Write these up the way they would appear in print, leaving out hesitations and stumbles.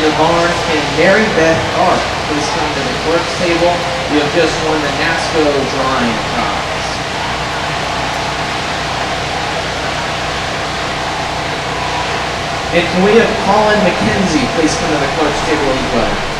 the barn, can Mary Beth Arp please come to the clerk's table? You have just won the NASCO drawing prize. And can we have Colin McKenzie please come to the clerk's table as well?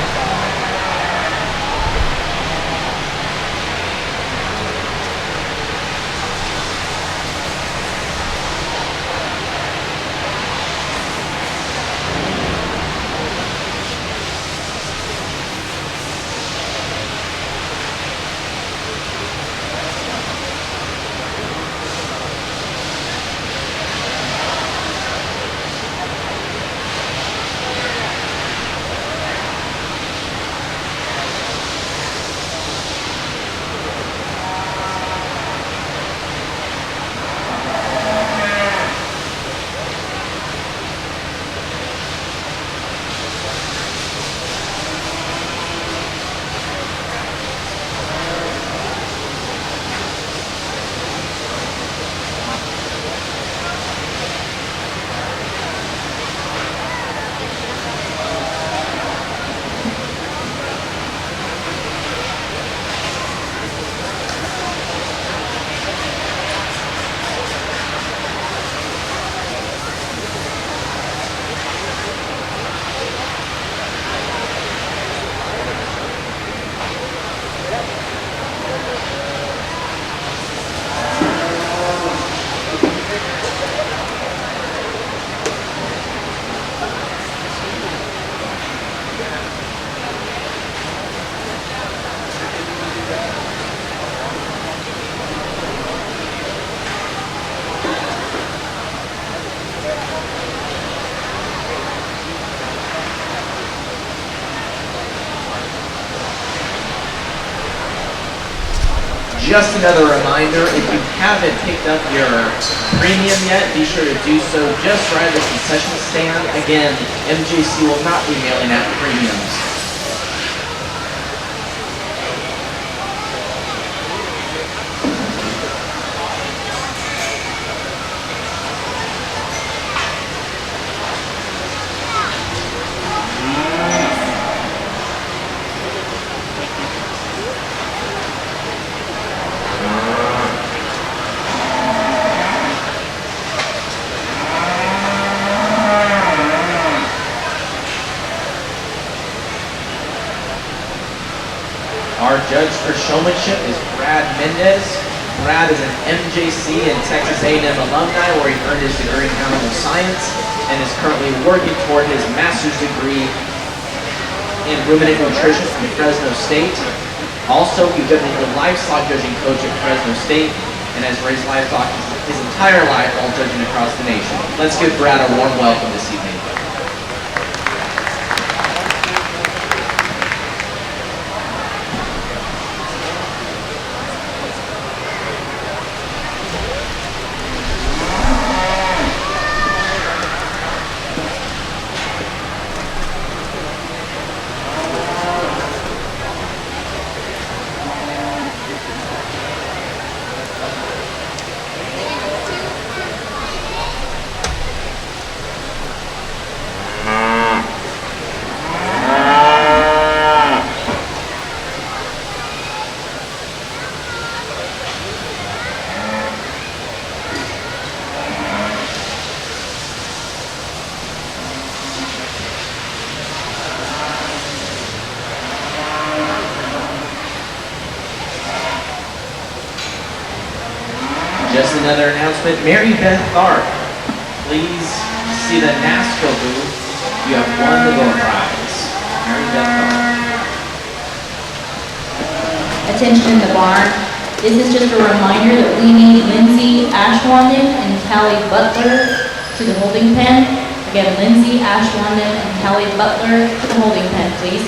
Just another reminder, if you haven't picked up your premium yet, be sure to do so just right at the concession stand. Again, MJC will not be mailing out premiums. Our judge for showmanship is Brad Mendez. Brad is an MJC and Texas A&M alumni where he earned his degree in animal science and is currently working toward his master's degree in ruminant nutrition from Fresno State. Also, he's been the livestock judging coach at Fresno State and has raised livestock his entire life while judging across the nation. Let's give Brad a warm welcome this evening. Just another announcement, Mary Beth Arp, please see the NASCO booth. You have won the door prize. Mary Beth Arp. Attention in the barn. This is just a reminder that we need Lindsay Ashwanden and Callie Butler to the holding pen. Again, Lindsay Ashwanden and Callie Butler to the holding pen, please.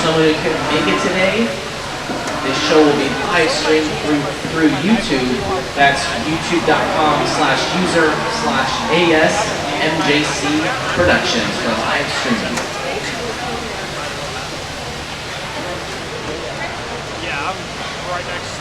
Someone who couldn't make it today, this show will be live streamed through through YouTube. That's youtube.com/user/ASMJC Productions for live streaming. Yeah, I'm right next to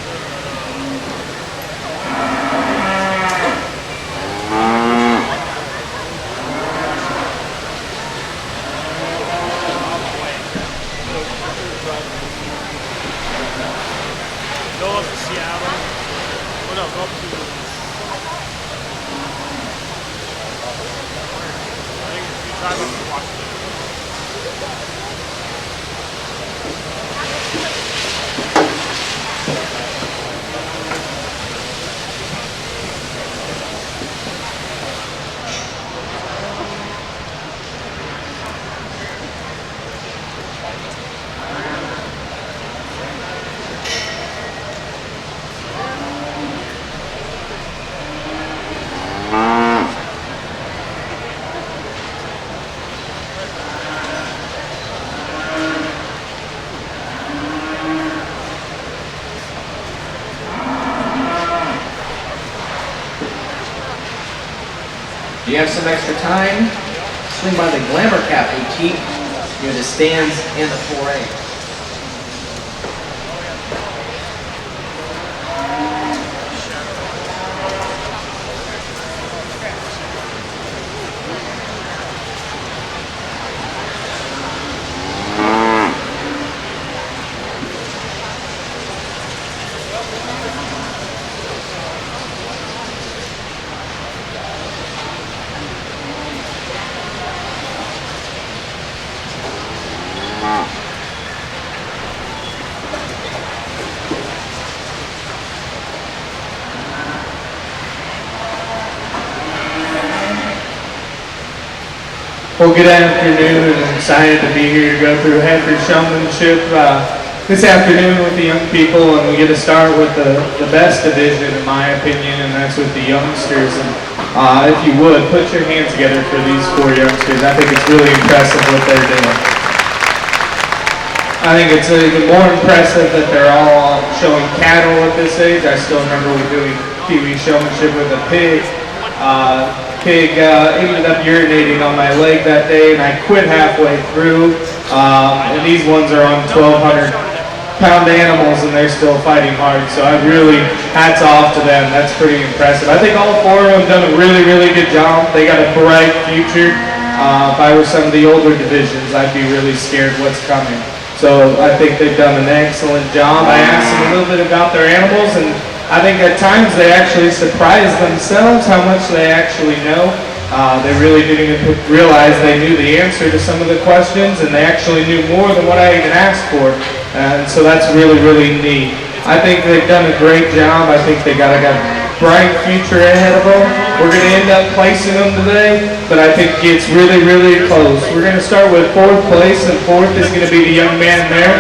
go up to Seattle. Oh no, go up to I think if you drive up to Washington. If you have some extra time, swing by the Glamour Cap Boutique near the stands and the 4A. Well, good afternoon, and excited to be here to go through Heifer Showmanship this afternoon with the young people, and we get to start with the best division, in my opinion, and that's with the youngsters. And if you would, put your hands together for these 4 youngsters. I think it's really impressive what they're doing. I think it's even more impressive that they're all showing cattle at this age. I still remember we doing Pee-wee Showmanship with a pig. Pig ended up urinating on my leg that day, and I quit halfway through. And these ones are on 1,200-pound animals, and they're still fighting hard. So I really, hats off to them. That's pretty impressive. I think all 4 of them done a really, really good job. They got a bright future. If I were some of the older divisions, I'd be really scared what's coming. So I think they've done an excellent job. I asked them a little bit about their animals, and I think at times they actually surprise themselves how much they actually know. They really didn't even realize they knew the answer to some of the questions, and they actually knew more than what I even asked for. And so that's really, really neat. I think they've done a great job. I think they got a bright future ahead of them. We're going to end up placing them today, but I think it's really, really close. We're going to start with 4th place, and 4th is going to be the young man there.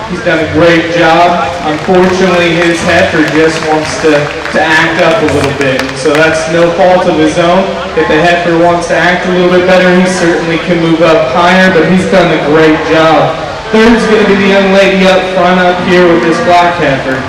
He's done a great job. Unfortunately, his heifer just wants to act up a little bit. So that's no fault of his own. If the heifer wants to act a little bit better, he certainly can move up higher, but he's done a great job. 3rd's going to be the young lady up front up here with this black heifer.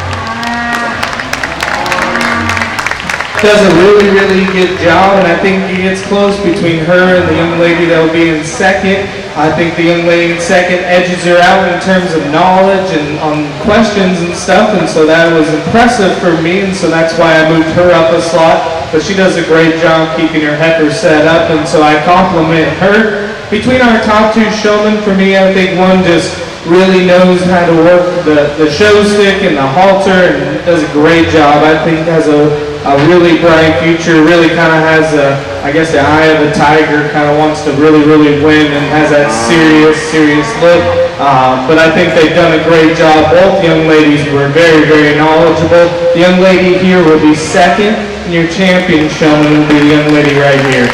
Does a really, really good job, and I think he gets close between her and the young lady that will be in 2nd. I think the young lady in 2nd edges her out in terms of knowledge and on questions and stuff, and so that was impressive for me, and so that's why I moved her up a slot. But she does a great job keeping her heifer set up, and so I compliment her. Between our top 2 showmen, for me, I think one just really knows how to work the show stick and the halter, and does a great job. I think has a really bright future, really kind of has I guess the eye of a tiger, kind of wants to really, really win and has that serious look. But I think they've done a great job. Both young ladies were very, very knowledgeable. The young lady here will be 2nd, and your champion showman will be the young lady right here.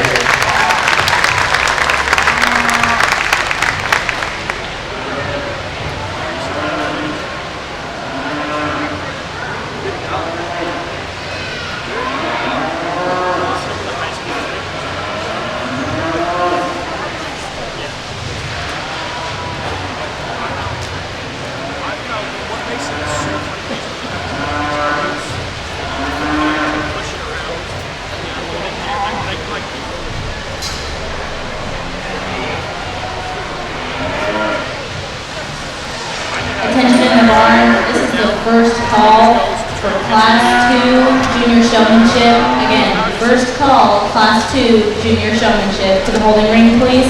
for Class 2 Junior Showmanship. Again, first call, Class 2 Junior Showmanship. To the holding ring, please.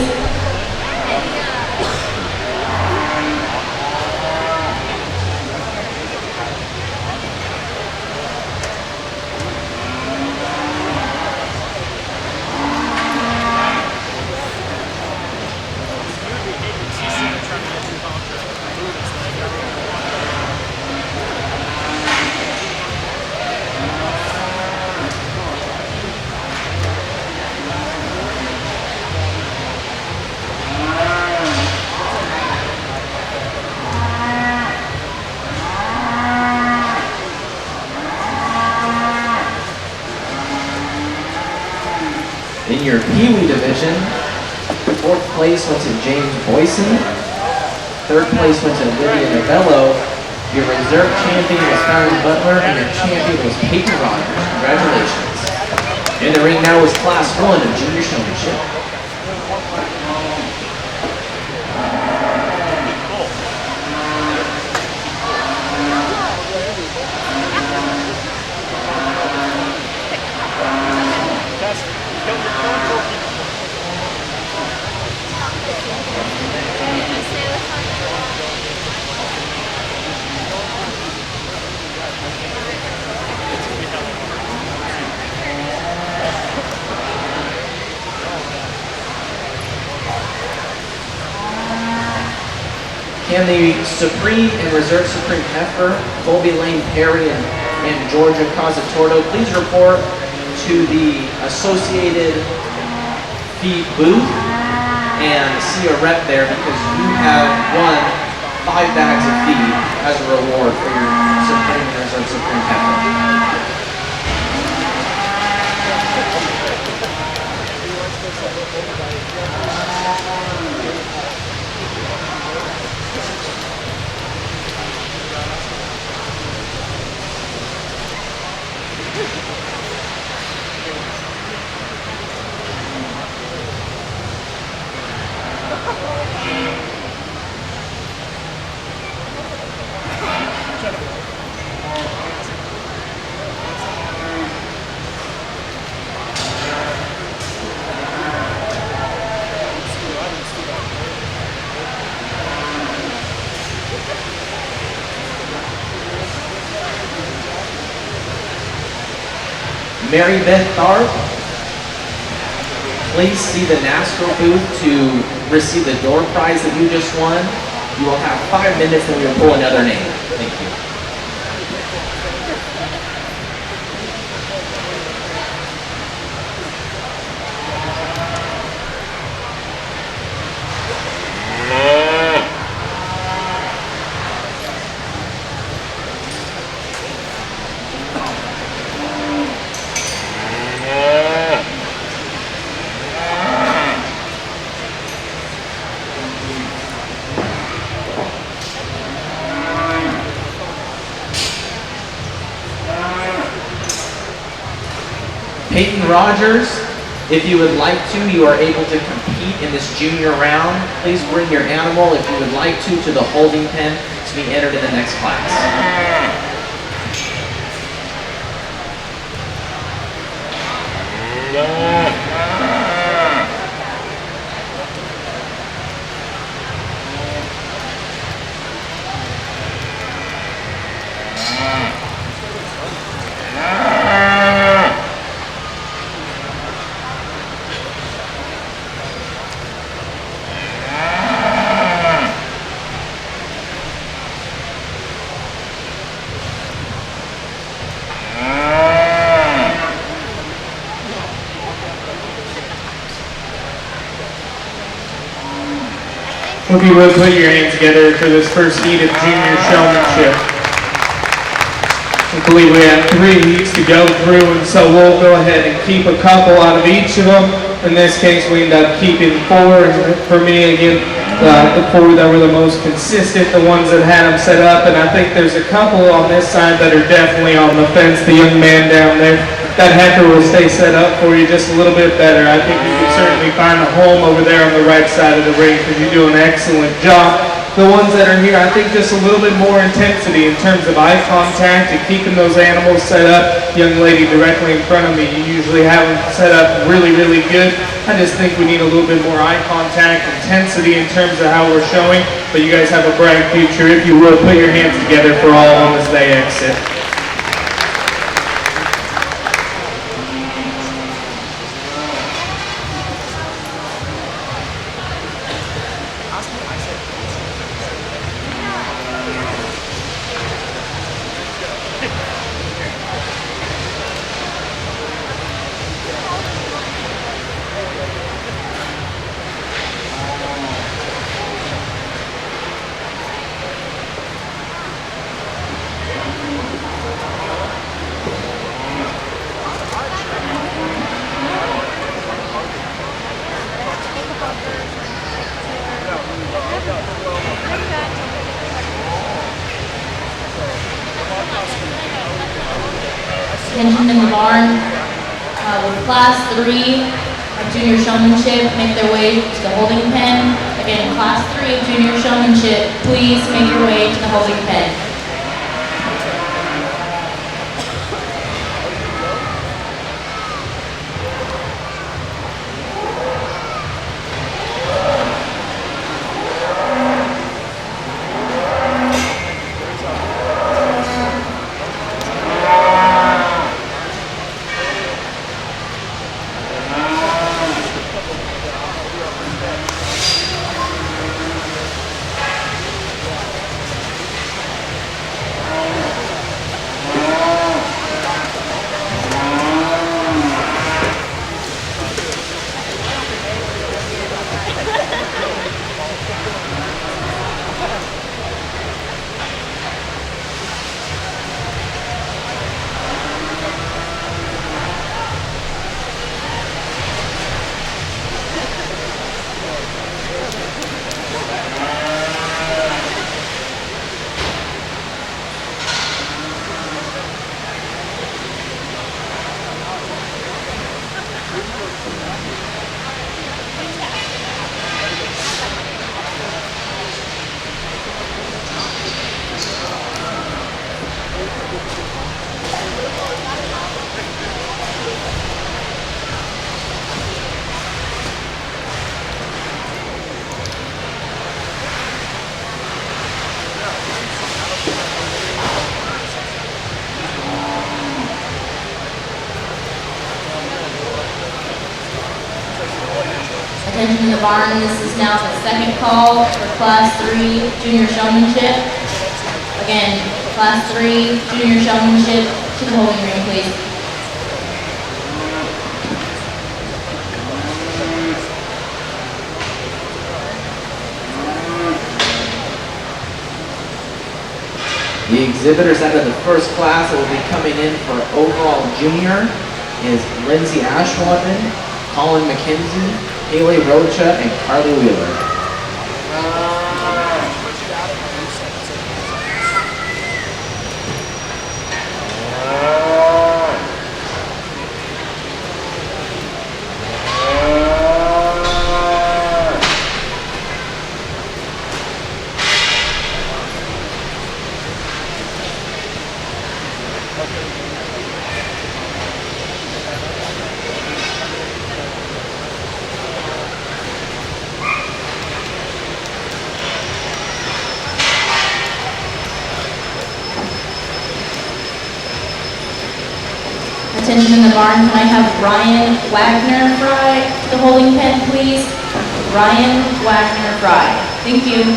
In your Pee Wee division, fourth place went to James Boyson. Third place went to Lydia Novello. Your reserve champion was Fallon Butler, and your champion was Peyton Rogers. Congratulations. In the ring now is Class 1 of Junior Showmanship. Can the Supreme and Reserve Supreme Heifer, Colby Lane Perry, and Georgia Casatordo please report to the Associated Feed booth and see a rep there, because you have won 5 bags of feed as a reward for your Supreme and Reserve Supreme Heifer. Mary Beth Tharp, please see the NASCAR booth to receive the door prize that you just won. You will have 5 minutes and we will pull another name. Thank you. Peyton Rogers, if you would like to, you are able to compete in this junior round. Please bring your animal, if you would like to the holding pen to be entered in the next class. If you would put your hands together for this first heat of Junior Showmanship. I believe we have 3 heats to go through, and so we'll go ahead and keep a couple out of each of them. In this case, we end up keeping 4. And for me, again, the 4 that were the most consistent, the ones that had them set up. And I think there's a couple on this side that are definitely on the fence. The young man down there, that heifer will stay set up for you just a little bit better. I think you can certainly find a home over there on the right side of the ring, because you do an excellent job. the ones that are here, I think just a little bit more intensity in terms of eye contact and keeping those animals set up. Young lady directly in front of me, you usually have them set up really, really good. I just think we need a little bit more eye contact, intensity in terms of how we're showing, but you guys have a bright future. If you will, put your hands together for all on as they exit. Attention in the barn, with class 3 of junior showmanship, make their way to the holding pen. Again, class 3 of junior showmanship, please make your way to the holding pen. Attention in the barn, this is now the second call for class 3 junior showmanship. Again, class 3 junior showmanship to the holding ring, please. The exhibitors out of the first class that will be coming in for overall junior is Lindsay Ashwandman, Colin McKenzie, Haley Rocha, and Carly Wheeler. Attention in the barn, can I have Ryan Wagner Fry to the holding pen, please? Ryan Wagner Fry. Thank you.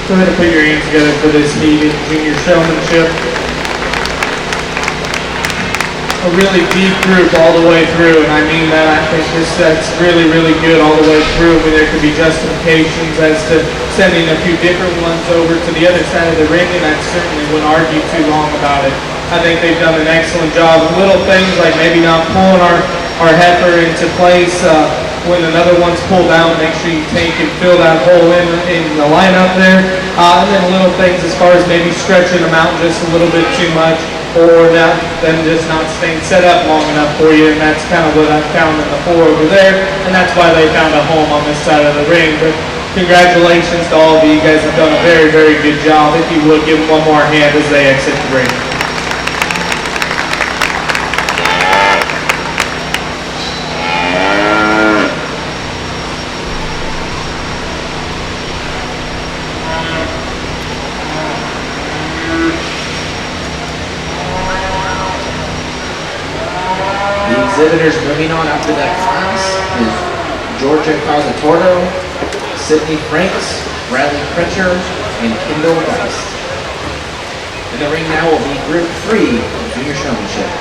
Go ahead and put your hands together for this meeting, Junior Showmanship. A really deep group all the way through, and I mean that. I think that's really, really good all the way through. I mean, there could be justifications as to sending a few different ones over to the other side of the ring, and I certainly wouldn't argue too long about it. I think they've done an excellent job. Little things like maybe not pulling our heifer into place when another one's pulled out, make sure you take and fill that hole in the lineup there. And then little things as far as maybe stretching them out just a little bit too much, or them just not staying set up long enough for you, and that's kind of what I found in the 4 over there, and that's why they found a home on this side of the ring. But congratulations to all of you. You guys have done a very, very good job. If you would, give them one more hand as they exit the ring. Exhibitors moving on after that class is Georgia Causatordo, Sydney Franks, Bradley Pritchard, and Kendall Geist. In the ring now will be Group 3 of Junior Showmanship.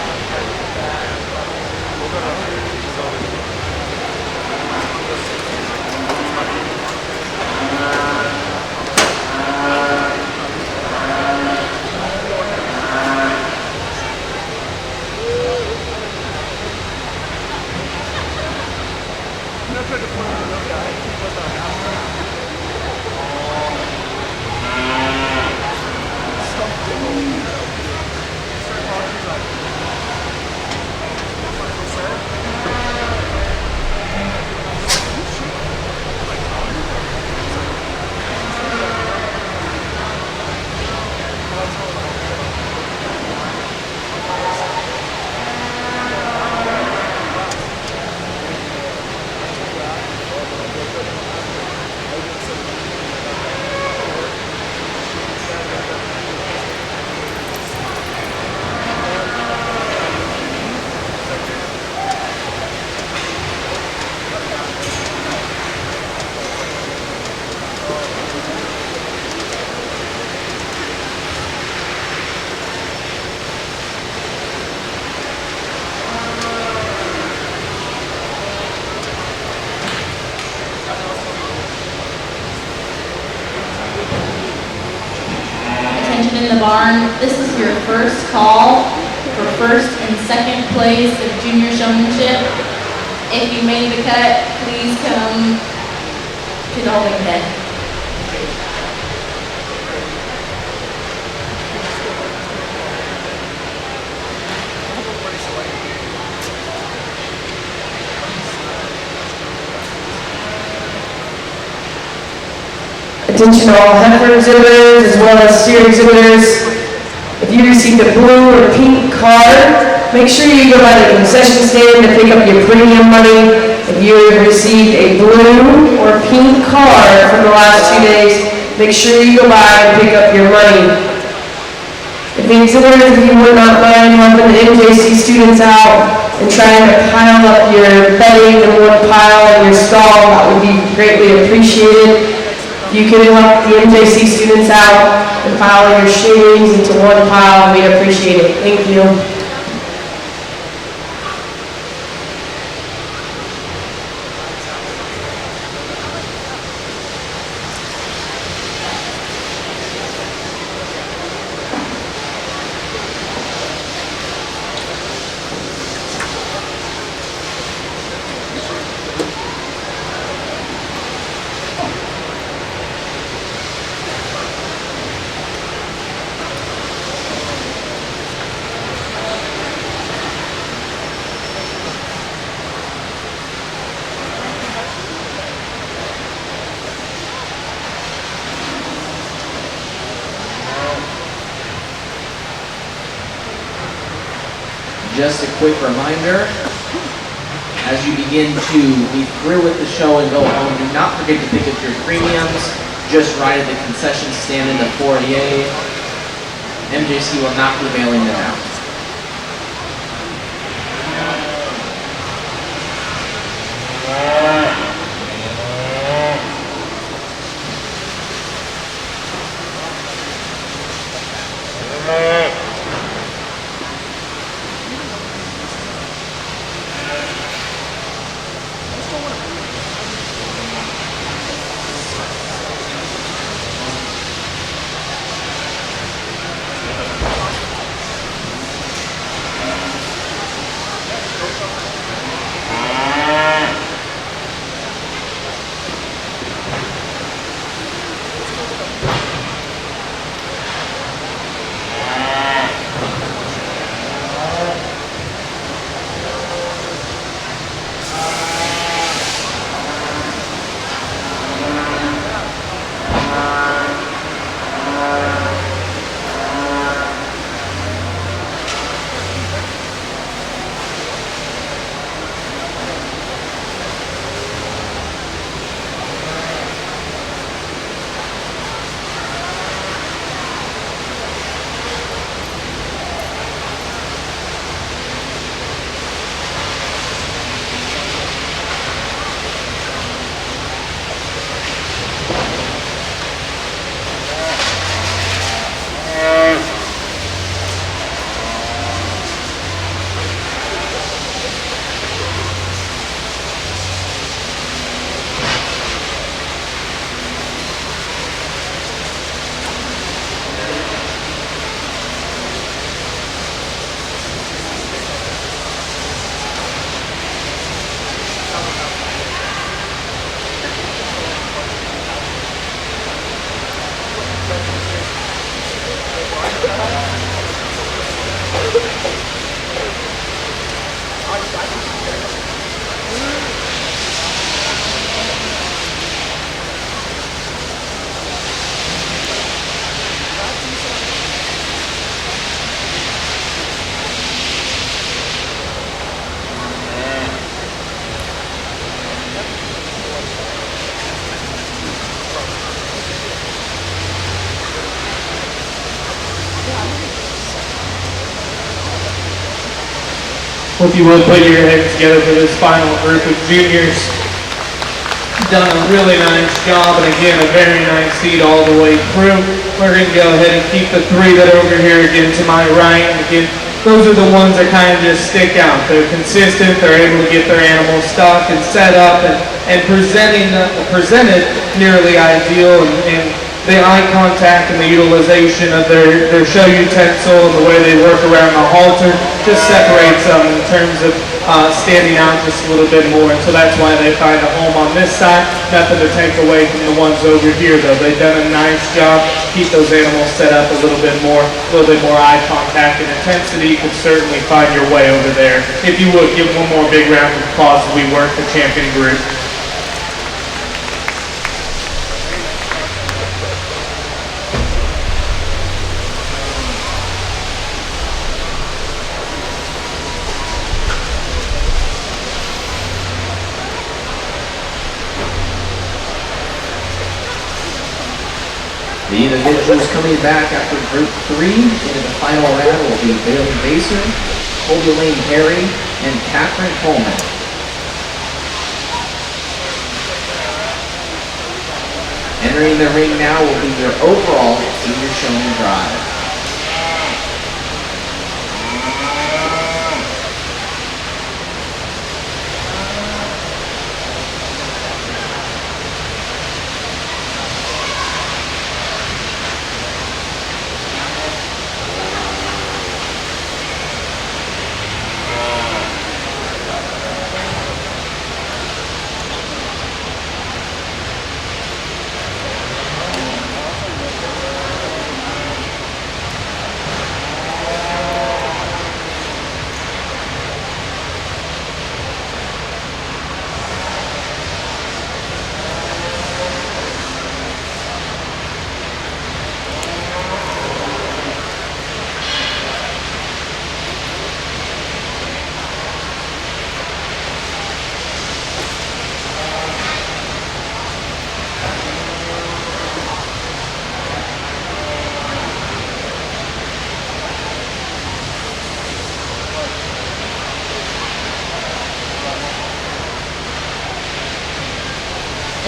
In the barn, this is your first call for first and second place of Junior Showmanship. If you made the cut, please come to the holding pen. Attention all heifer exhibitors as well as steer exhibitors. If you received a blue or pink card, make sure you go by the concession stand to pick up your premium money. If you have received a blue or pink card from the last 2 days, make sure you go by and pick up your money. If the exhibitors, if you would not mind helping the MJC students out and trying to pile up your bedding in one pile in your stall, that would be greatly appreciated. You could help the MJC students out and pile your shavings into one pile. We'd appreciate it. Thank you. Just a quick reminder, as you begin to be through with the show and go home, do not forget to pick up your premiums just right at the concession stand in the foyer. MJC will not be mailing them out. If you would put your heads together for this final group of juniors. Done a really nice job, and again, a very nice seat all the way through. We're going to go ahead and keep the three that are over here again to my right. And again, those are the ones that kind of just stick out. They're consistent, they're able to get their animals stocked and set up and presented nearly ideal, and the eye contact and the utilization of their show utensil and the way they work around the halter just separates them in terms of standing out just a little bit more. And so that's why they find a home on this side. Nothing to take away from the ones over here, though. They've done a nice job. Keep those animals set up a little bit more eye contact and intensity. You can certainly find your way over there. If you would, give one more big round of applause as we work the champion group. The individuals coming back after Group 3 into the final round will be Bailey Baser, Colby Lane Harry, and Catherine Coleman. Entering the ring now will be their overall senior showman drive.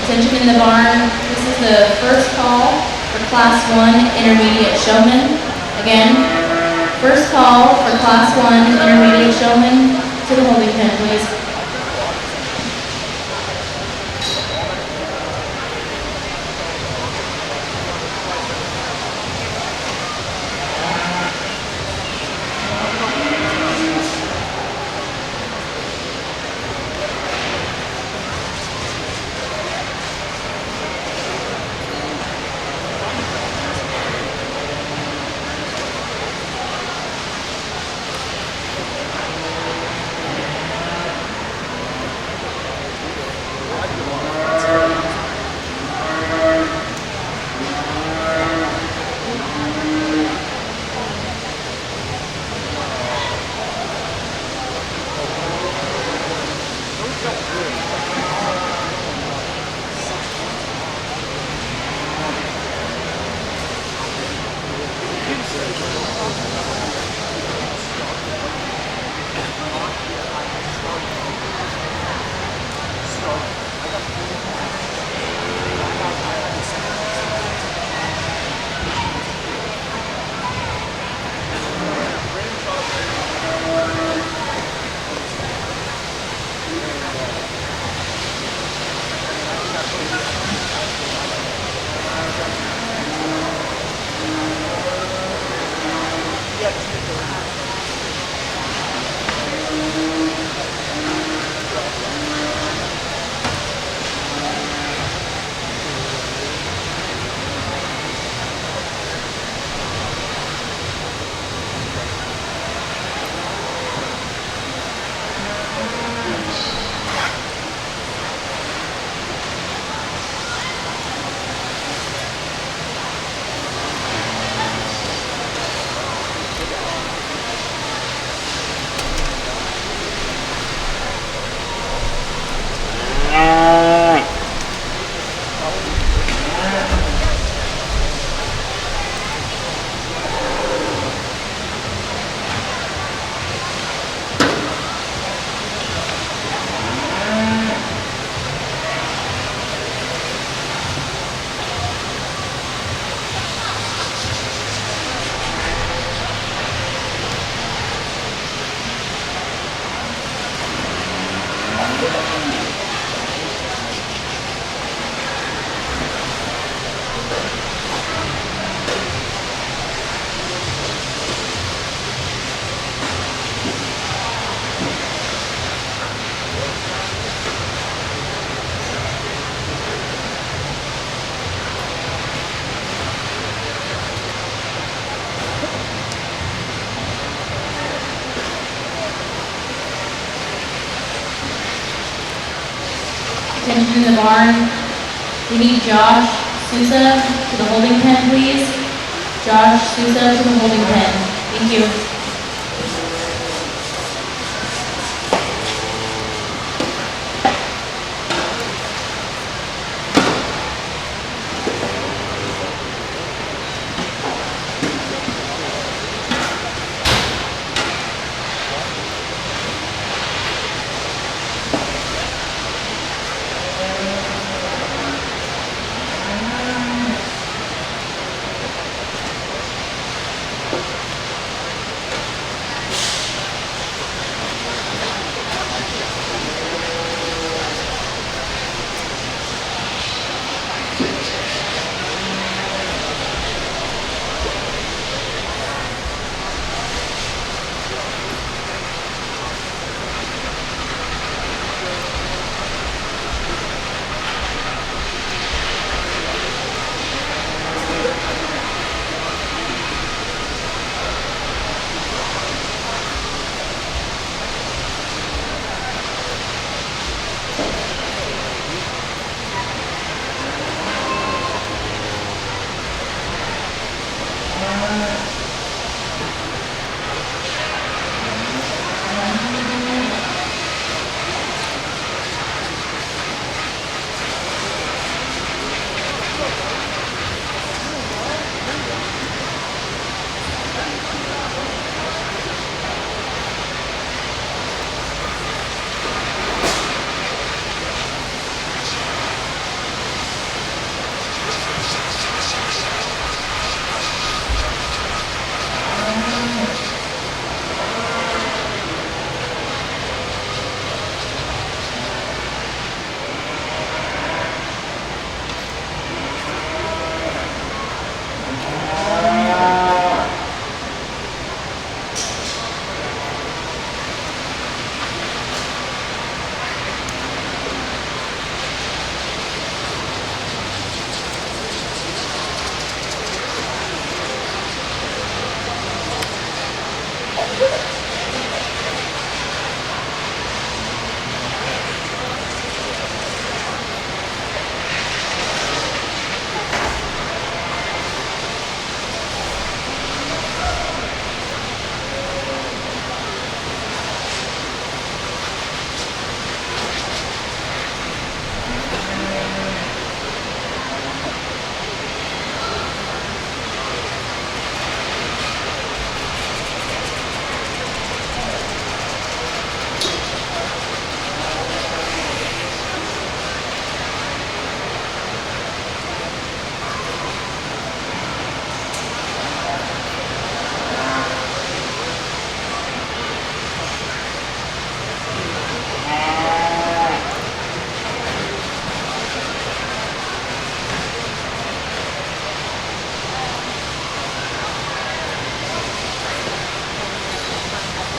Attention in the barn, this is the first call for Class 1 Intermediate Showman. Again, first call for Class 1 Intermediate Showman to the holding pen, please. Attention in the barn. We need Josh Sousa to the holding pen, please. Josh Sousa to the holding pen. Thank you.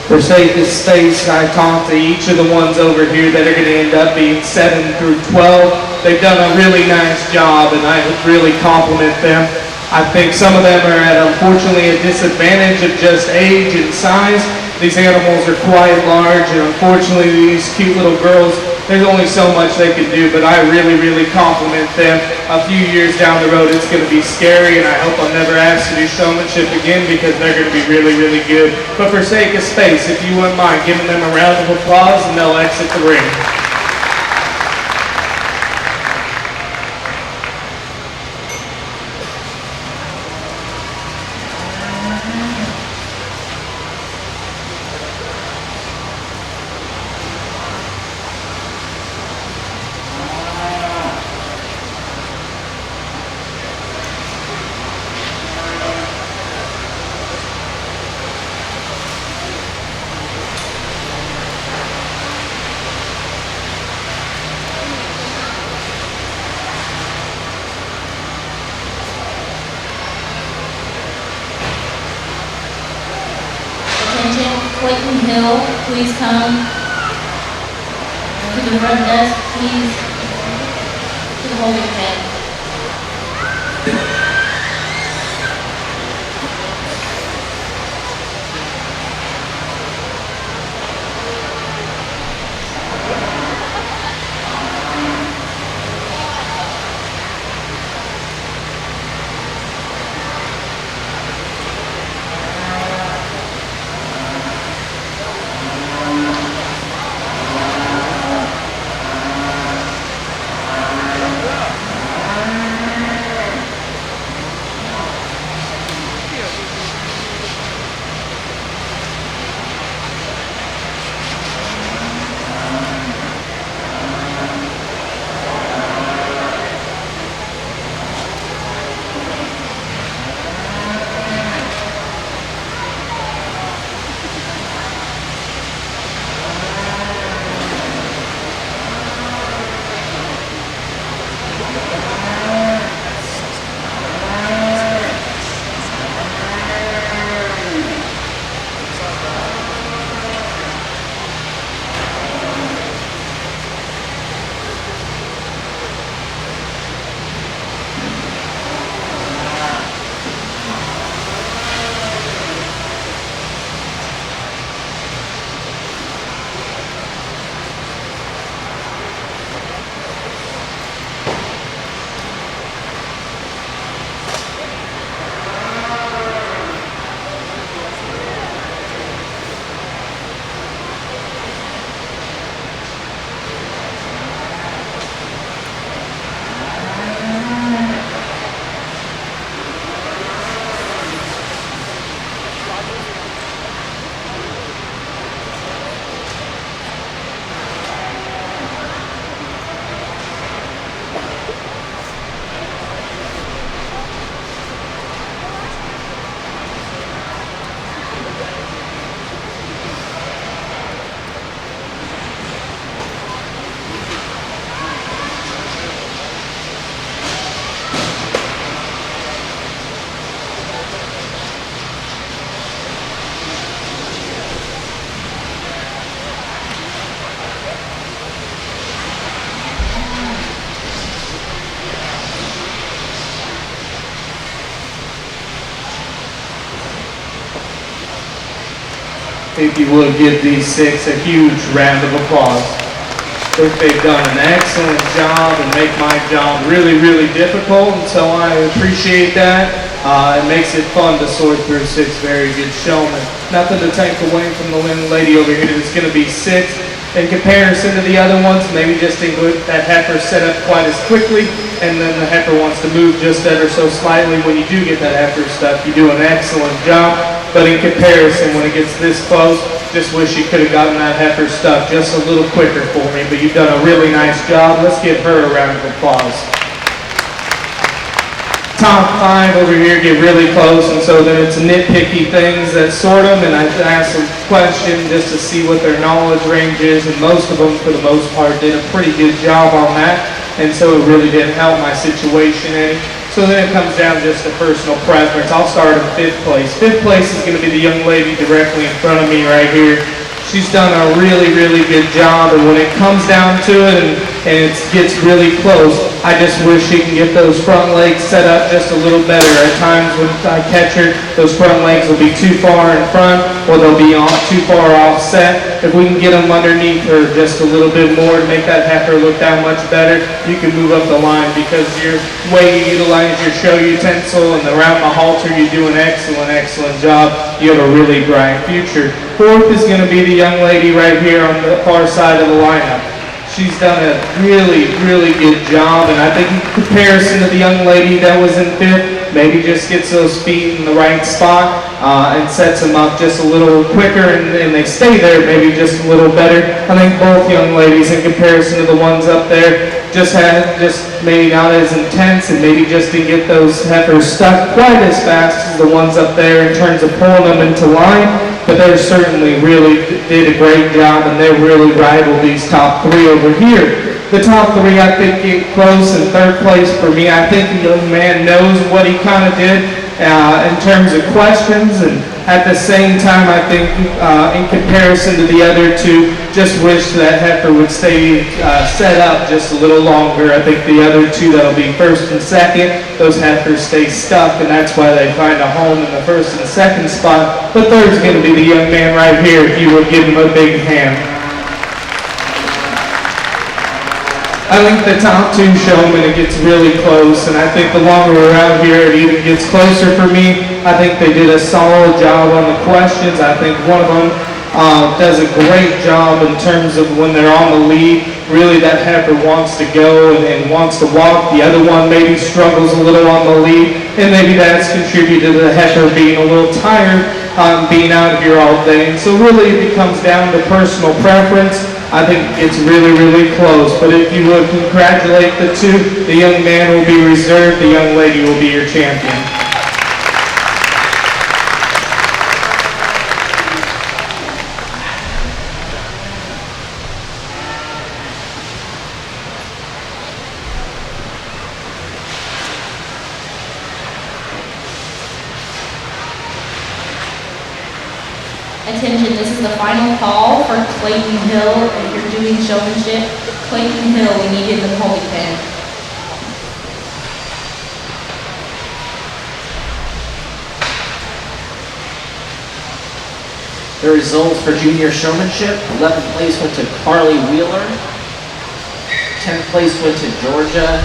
For safest space, I talked to each of the ones over here that are going to end up being 7 through 12. They've done a really nice job, and I would really compliment them. I think some of them are at, unfortunately, a disadvantage of just age and size. These animals are quite large, and unfortunately, these cute little girls, there's only so much they can do, but I really, really compliment them. A few years down the road, it's going to be scary, and I hope I'm never asked to do showmanship again because they're going to be really, really good. But for sake of space, if you wouldn't mind giving them a round of applause, and they'll exit the ring. Clayton Hill, please come to the front desk, please, to the holding pen. if you would give these 6 a huge round of applause. I think they've done an excellent job and make my job really, really difficult, and so I appreciate that. It makes it fun to sort through 6 very good showmen. Nothing to take away from the lady over here that's going to be 6. In comparison to the other ones, maybe just didn't get that heifer set up quite as quickly, and then the heifer wants to move just ever so slightly. When you do get that heifer stuff, you do an excellent job, but in comparison, when it gets this close, just wish you could have gotten that heifer stuff just a little quicker for me, but you've done a really nice job. Let's give her a round of applause. Top 5 over here get really close, and so then it's nitpicky things that sort them, and I ask them questions just to see what their knowledge range is, and most of them, for the most part, did a pretty good job on that, and so it really didn't help my situation any. So then it comes down just to personal preference. I'll start in 5th place. 5th place is going to be the young lady directly in front of me right here. She's done a really, really good job, and when it comes down to it and it gets really close, I just wish she can get those front legs set up just a little better. At times when I catch her, those front legs will be too far in front, or they'll be too far offset. If we can get them underneath her just a little bit more to make that heifer look that much better, you can move up the line, because your way you utilize your show utensil and around the halter, you do an excellent, excellent job. You have a really bright future. 4th is going to be the young lady right here on the far side of the lineup. She's done a really, really good job, and I think in comparison to the young lady that was in 5th, maybe just gets those feet in the right spot and sets them up just a little quicker, and they stay there maybe just a little better. I think both young ladies, in comparison to the ones up there, just maybe not as intense, and maybe just didn't get those heifers stuck quite as fast as the ones up there in terms of pulling them into line. But they certainly really did a great job, and they really rivaled these top 3 over here. The top 3, I think, get close. In 3rd place for me, I think the young man knows what he kind of did in terms of questions, and at the same time, I think in comparison to the other 2, just wish that heifer would stay set up just a little longer. I think the other 2 that'll be 1st and 2nd, those heifers stay stuck, and that's why they find a home in the 1st and 2nd spot. The 3rd's going to be the young man right here, if you would give him a big hand. I think the top 2 showmen, it gets really close, and I think the longer we're out here, it even gets closer for me. I think they did a solid job on the questions. I think one of them does a great job in terms of when they're on the lead. Really, that heifer wants to go and wants to walk. The other one maybe struggles a little on the lead, and maybe that's contributed to the heifer being a little tired being out here all day. And so really, it comes down to personal preference. I think it's really, really close. But if you would congratulate the 2, the young man will be reserved, the young lady will be your champion. Attention, this is the final call for Clayton Hill. If you're doing showmanship, Clayton Hill, we need you in the holding pen. The results for junior showmanship: 11th place went to Carly Wheeler. 10th place went to Georgia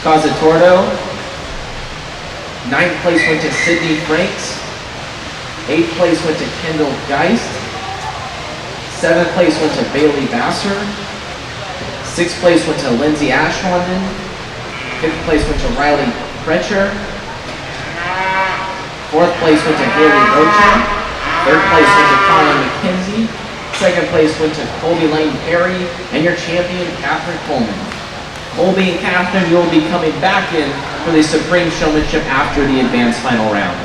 Cazzatordo. 9th place went to Sydney Franks. 8th place went to Kendall Geist. 7th place went to Bailey Vassar. 6th place went to Lindsay Ashwanden. 5th place went to Riley Precher. 4th place went to Haley Rocha. 3rd place went to Colin McKenzie. 2nd place went to Colby Lane Perry. And your champion, Catherine Coleman. Colby and Catherine, you'll be coming back in for the Supreme Showmanship after the advanced final round.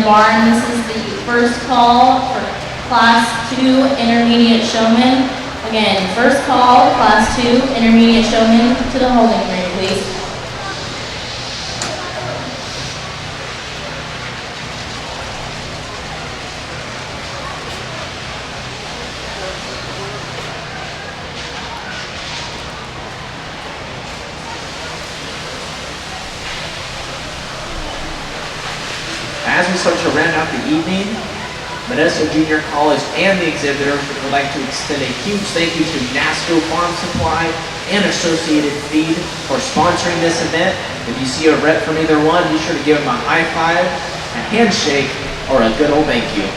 the barn, this is the first call for Class 2 Intermediate Showman. Again, first call, Class 2 Intermediate Showman to the holding ring, please. As we start to round out the evening, Modesto Junior College and the exhibitors would like to extend a huge thank you to NASCO Farm Supply and Associated Feed for sponsoring this event. If you see a rep from either one, be sure to give them a high five, a handshake, or a good old thank you.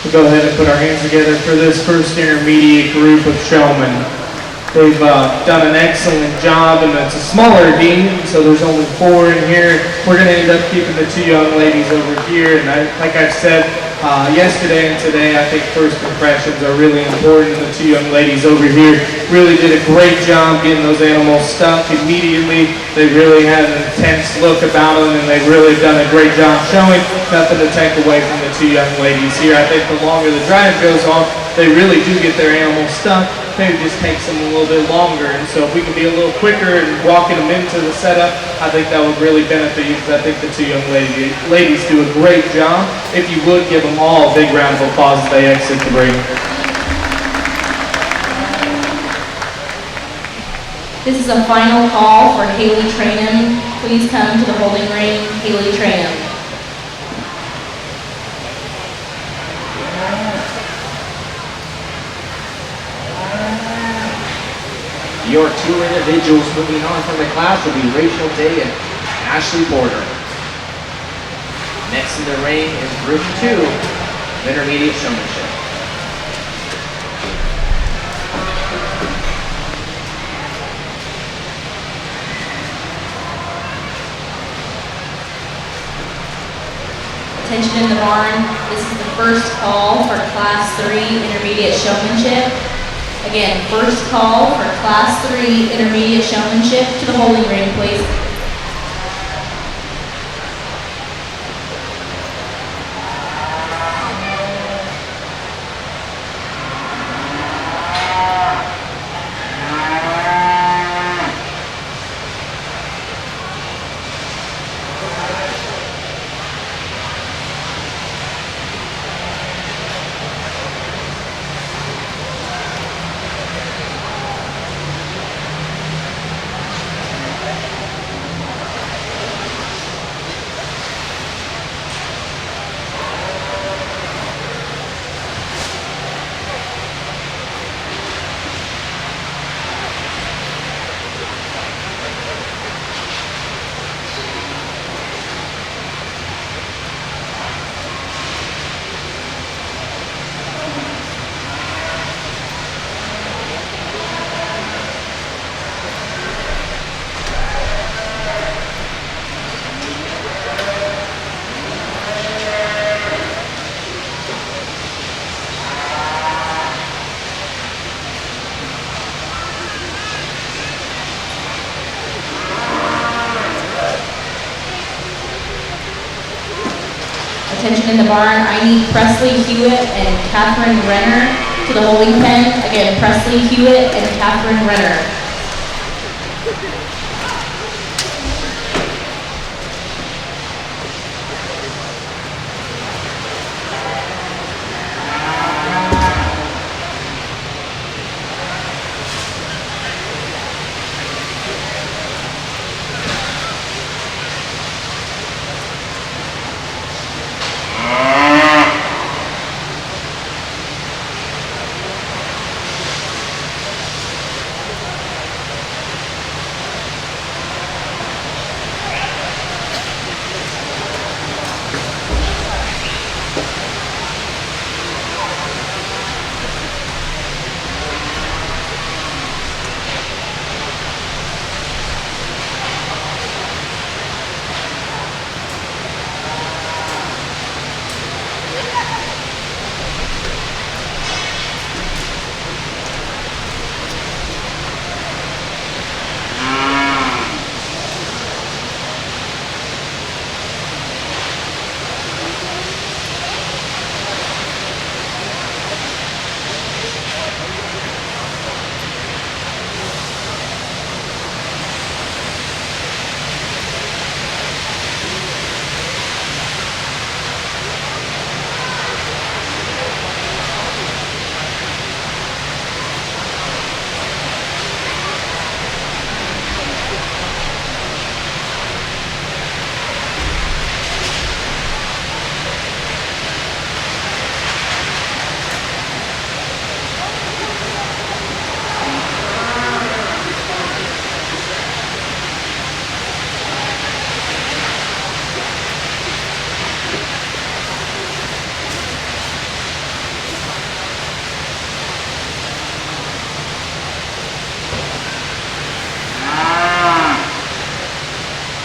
We'll go ahead and put our hands together for this first intermediate group of showmen. They've done an excellent job, and it's a smaller team, so there's only 4 in here. We're going to end up keeping the 2 young ladies over here, and like I've said yesterday and today, I think first impressions are really important. The 2 young ladies over here really did a great job getting those animals stuck immediately. They really had an intense look about them, and they've really done a great job showing. Nothing to take away from the 2 young ladies here. I think the longer the drive goes on, they really do get their animals stuck. Maybe it just takes them a little bit longer, and so if we can be a little quicker and walking them into the setup, I think that would really benefit you, because I think the 2 young ladies do a great job. If you would, give them all a big round of applause as they exit the ring. This is a final call for Haley Trainham. Please come to the holding ring, Haley Trainham. Your 2 individuals moving on from the class will be Rachel Day and Ashley Porter. Next in the ring is Group 2, Intermediate Showmanship. Attention in the barn, this is the first call for Class 3 Intermediate Showmanship. Again, first call for Class 3 Intermediate Showmanship to the holding ring, please. Attention in the barn, I need Presley Hewitt and Catherine Renner to the holding pen. Again, Presley Hewitt and Catherine Renner.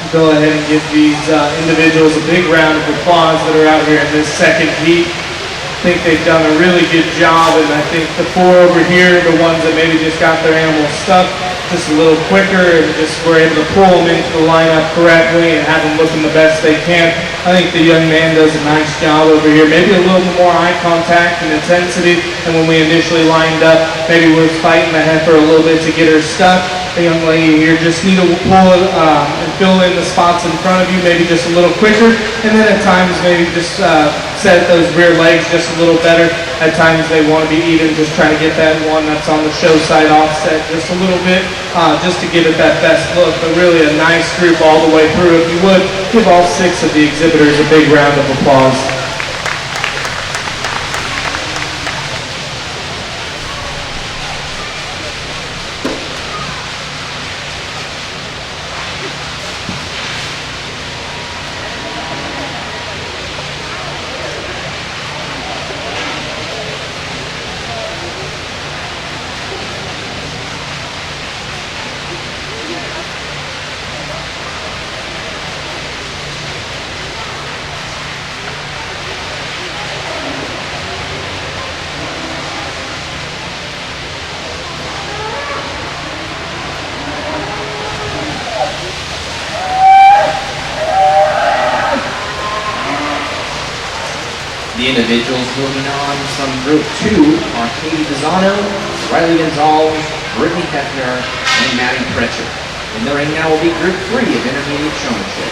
go ahead and give these individuals a big round of applause that are out here in this second heat. I think they've done a really good job, and I think the four over here, the ones that maybe just got their animals stuck just a little quicker and just were able to pull them into the lineup correctly and have them looking the best they can. I think the young man does a nice job over here. Maybe a little more eye contact and intensity than when we initially lined up. Maybe was fighting the heifer a little bit to get her stuck. The young lady here just need to pull it and fill in the spots in front of you, maybe just a little quicker, and then at times maybe just set those rear legs just a little better. At times they want to be even, just trying to get that one that's on the show side offset just a little bit, just to give it that best look. But really a nice group all the way through. If you would, give all 6 of the exhibitors a big round of applause. The individuals moving on from Group 2 are Katie Pisano, Riley Gonzalez, Brittany Hefner, and Maddie Pritchard. In the ring now will be Group 3 of Intermediate Showmanship.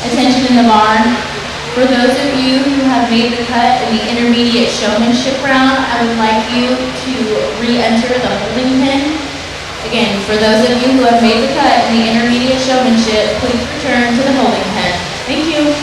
Attention in the barn. For those of you who have made the cut in the intermediate showmanship round, I would like you to re-enter the holding pen. Again, for those of you who have made the cut in the intermediate showmanship, please return to the holding pen. Thank you.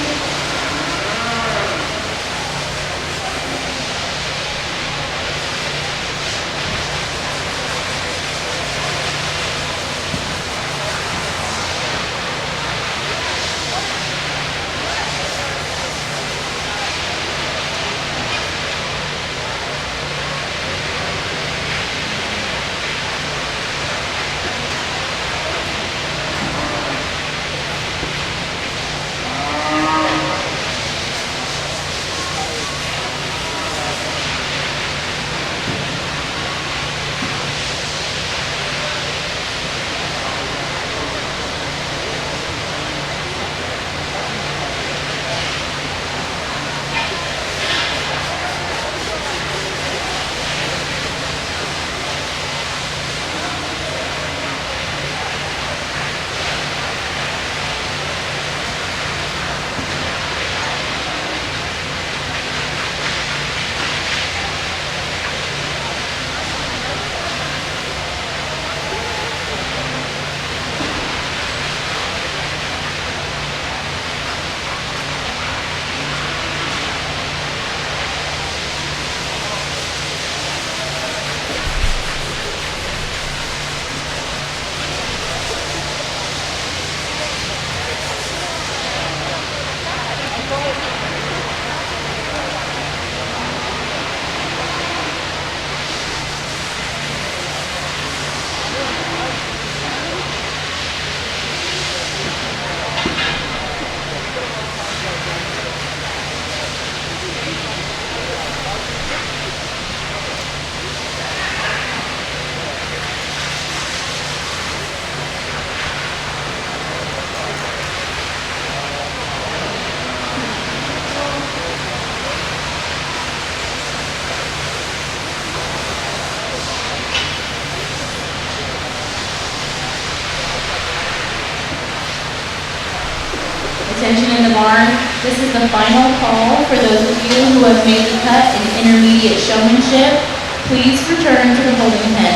attention in the barn. This is the final call for those of you who have made the cut in intermediate showmanship. Please return to the holding pen.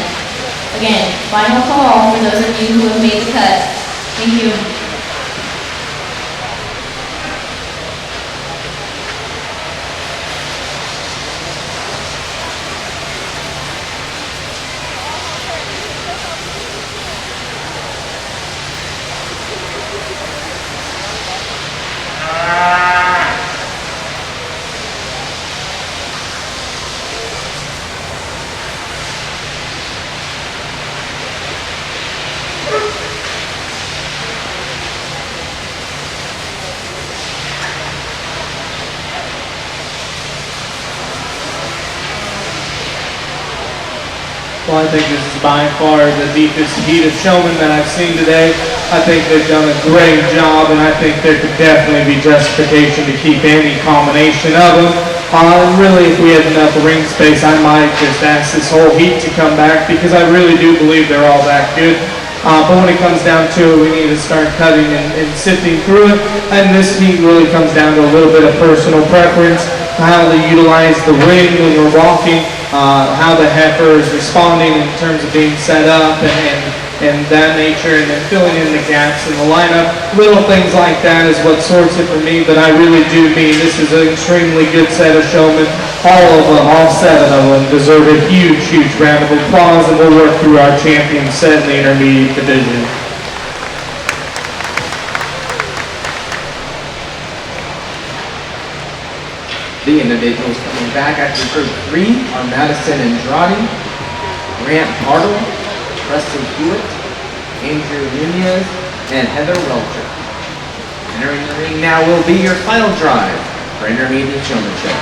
Again, final call for those of you who have made the cut. Thank you. Well, I think this is by far the deepest heat of showmen that I've seen today. I think they've done a great job, and I think there could definitely be justification to keep any combination of them. Really, if we had enough ring space, I might just ask this whole heat to come back, because I really do believe they're all that good. But when it comes down to it, we need to start cutting and sifting through it. And this heat really comes down to a little bit of personal preference, how they utilize the ring when we're walking, how the heifer is responding in terms of being set up and that nature, and then filling in the gaps in the lineup. Little things like that is what sorts it for me, but I really do mean this is an extremely good set of showmen. All of them, all 7 of them, deserve a huge, huge round of applause, and we'll work through our champion set in the intermediate division. The individuals coming back after Group 3 are Madison Andrade, Grant Bartle, Preston Hewitt, Andrew Nunez, and Heather Welcher. Entering the ring now will be your final drive for intermediate showmanship.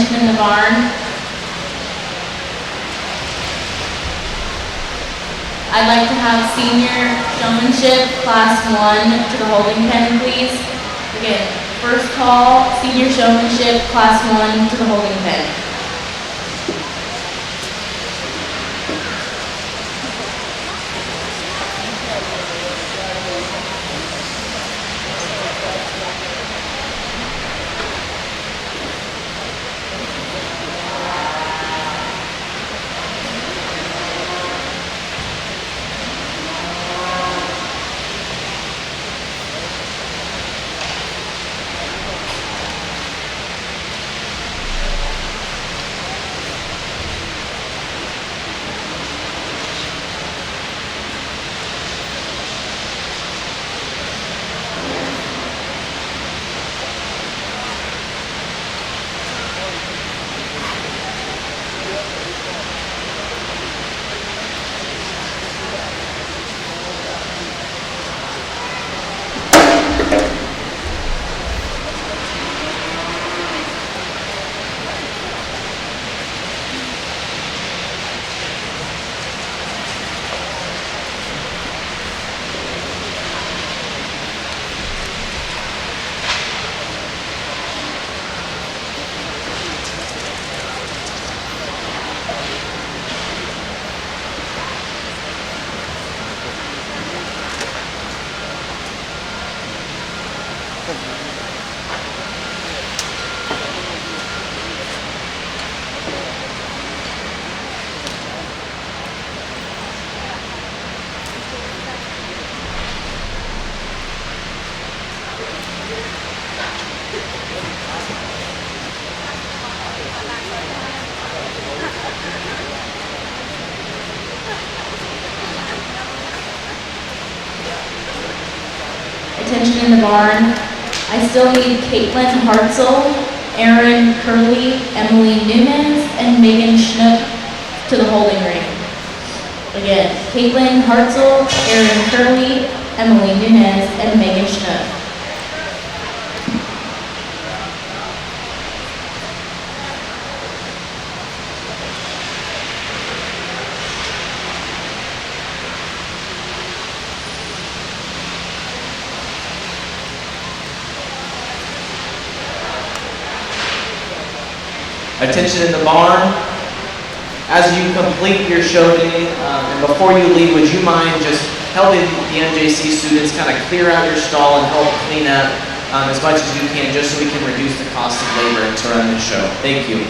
Attention in the barn. I'd like to have senior showmanship, class 1 to the holding pen, please. Again, first call, senior showmanship, class 1 to the holding pen. Attention in the barn. I still need Caitlin Hartzell, Erin Curley, Emily Nunez, and Megan Schnook to the holding ring. Again, Caitlin Hartzell, Erin Curley, Emily Nunez, and Megan Schnook. Attention in the barn. As you complete your show day, and before you leave, would you mind just helping the MJC students kind of clear out your stall and help clean up as much as you can, just so we can reduce the cost of labor to run the show. Thank you.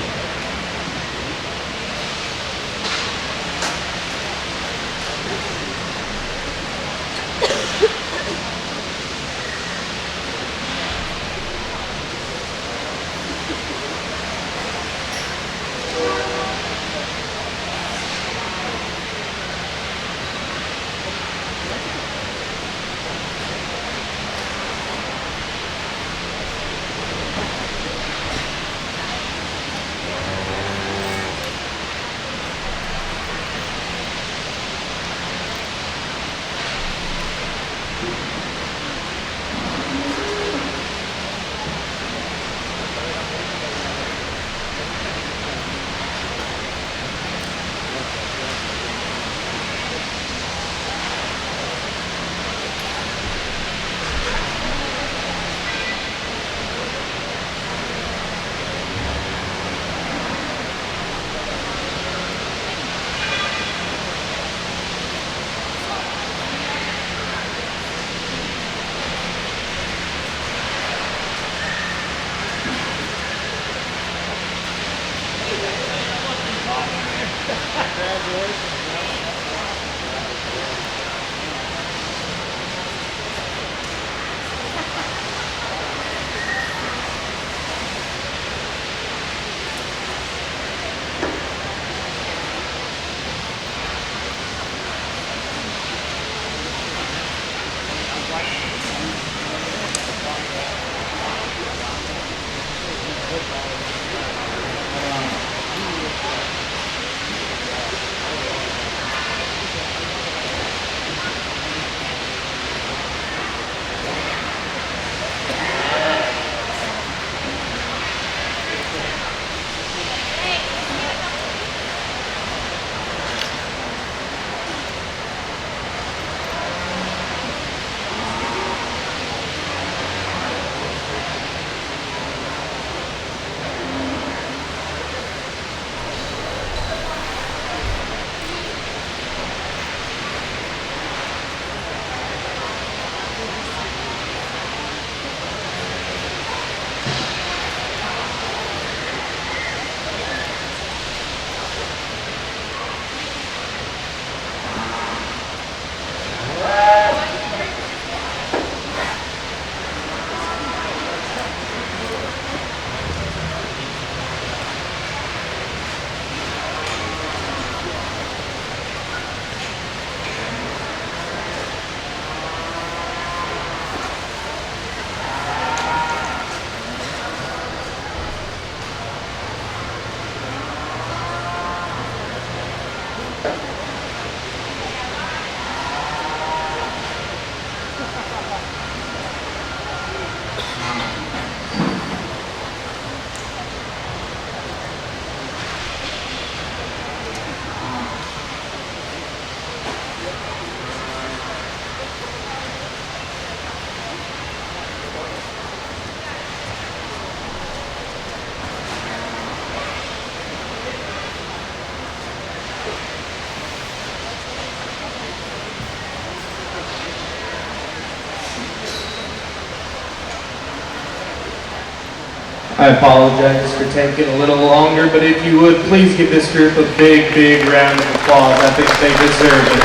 I apologize for taking a little longer, but if you would, please give this group a big, big round of applause. I think they deserve it.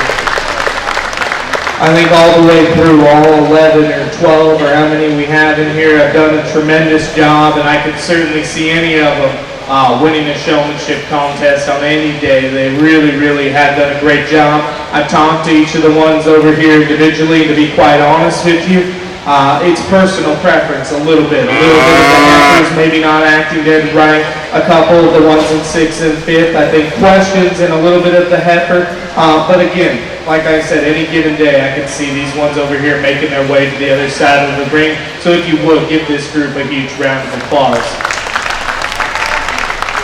I think all the way through, all 11 or 12 or how many we have in here have done a tremendous job, and I could certainly see any of them winning a showmanship contest on any day. They really, really have done a great job. I've talked to each of the ones over here individually, to be quite honest with you. It's personal preference a little bit. A little bit of the Heifers maybe not acting dead right. A couple of the ones in 6th and 5th, I think questions, and a little bit of the Heifer. But again, like I said, any given day I can see these ones over here making their way to the other side of the ring. So if you would, give this group a huge round of applause.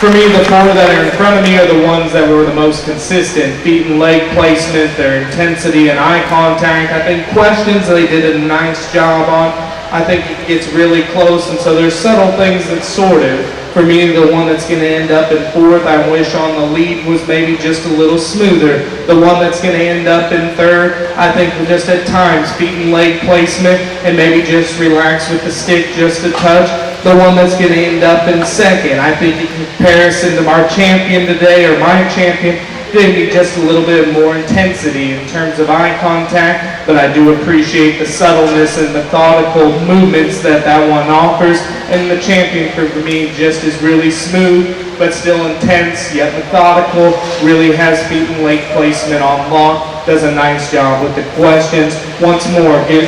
For me, the 4 that are in front of me are the ones that were the most consistent. Feet and leg placement, their intensity and eye contact. I think questions they did a nice job on. I think it gets really close, and so there's subtle things that sort of. For me, the one that's going to end up in 4th, I wish on the lead was maybe just a little smoother. The one that's going to end up in 3rd, I think just at times, feet and leg placement, and maybe just relax with the stick just a touch. The one that's going to end up in 2nd, I think in comparison to our champion today, or my champion, gave me just a little bit more intensity in terms of eye contact, but I do appreciate the subtleness and methodical movements that one offers. And the champion for me just is really smooth, but still intense, yet methodical, really has feet and leg placement on lock, does a nice job with the questions. Once more, give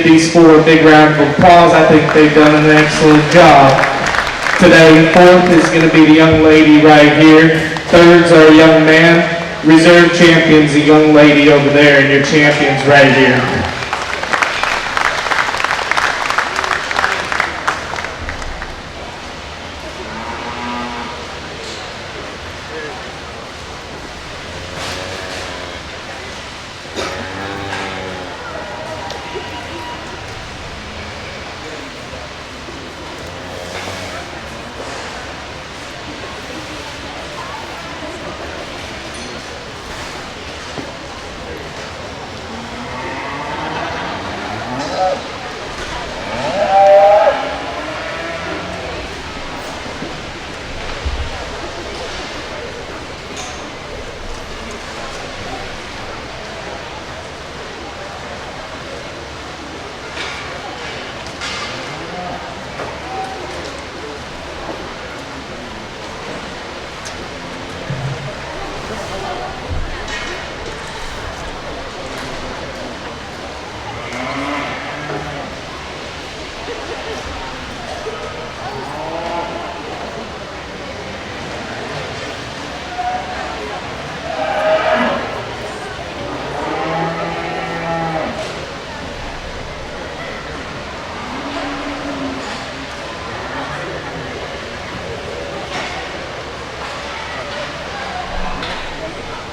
these 4 a big round of applause. I think they've done an excellent job. Today, 4th is going to be the young lady right here. 3rds are a young man. Reserve champion's a young lady over there, and your champion's right here.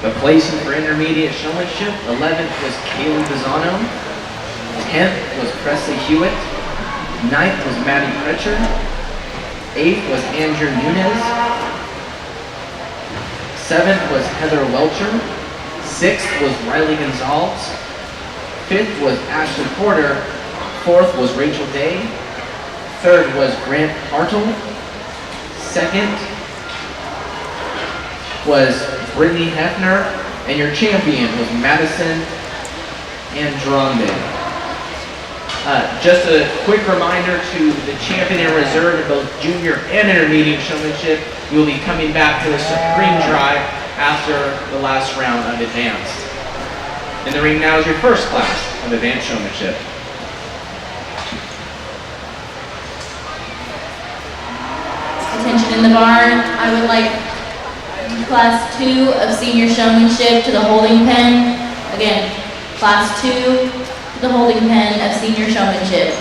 The placing for intermediate showmanship, 11th was Kaylee Bizzano, 10th was Presley Hewitt, 9th was Maddie Pritchard, 8th was Andrew Nunez, 7th was Heather Welcher, 6th was Riley Gonzalez, 5th was Ashley Porter, 4th was Rachel Day, 3rd was Grant Hartle, 2nd was Brittany Hefner, and your champion was Madison Andronde. Just a quick reminder to the champion and reserve in both junior and intermediate showmanship, you will be coming back to the Supreme Drive after the last round of advanced. In the ring now is your first class of advanced showmanship. Attention in the barn, I would like Class 2 of senior showmanship to the holding pen. Again, Class 2 to the holding pen of senior showmanship.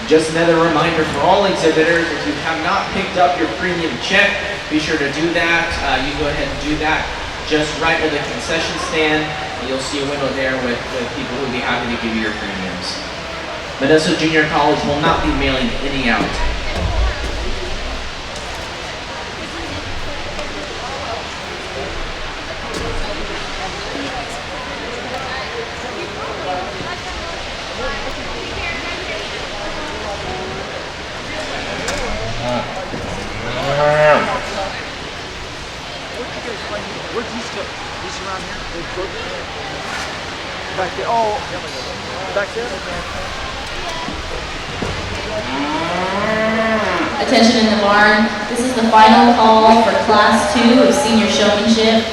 Just another reminder for all exhibitors, if you have not picked up your premium check, be sure to do that. You go ahead and do that just right at the concession stand. You'll see a window there with people who will be happy to give you your premiums. Modesto Junior College will not be mailing any out. Where's these go? These around here? They cook? Back there. Oh, back there? Attention in the barn. This is the final call for Class 2 of Senior Showmanship.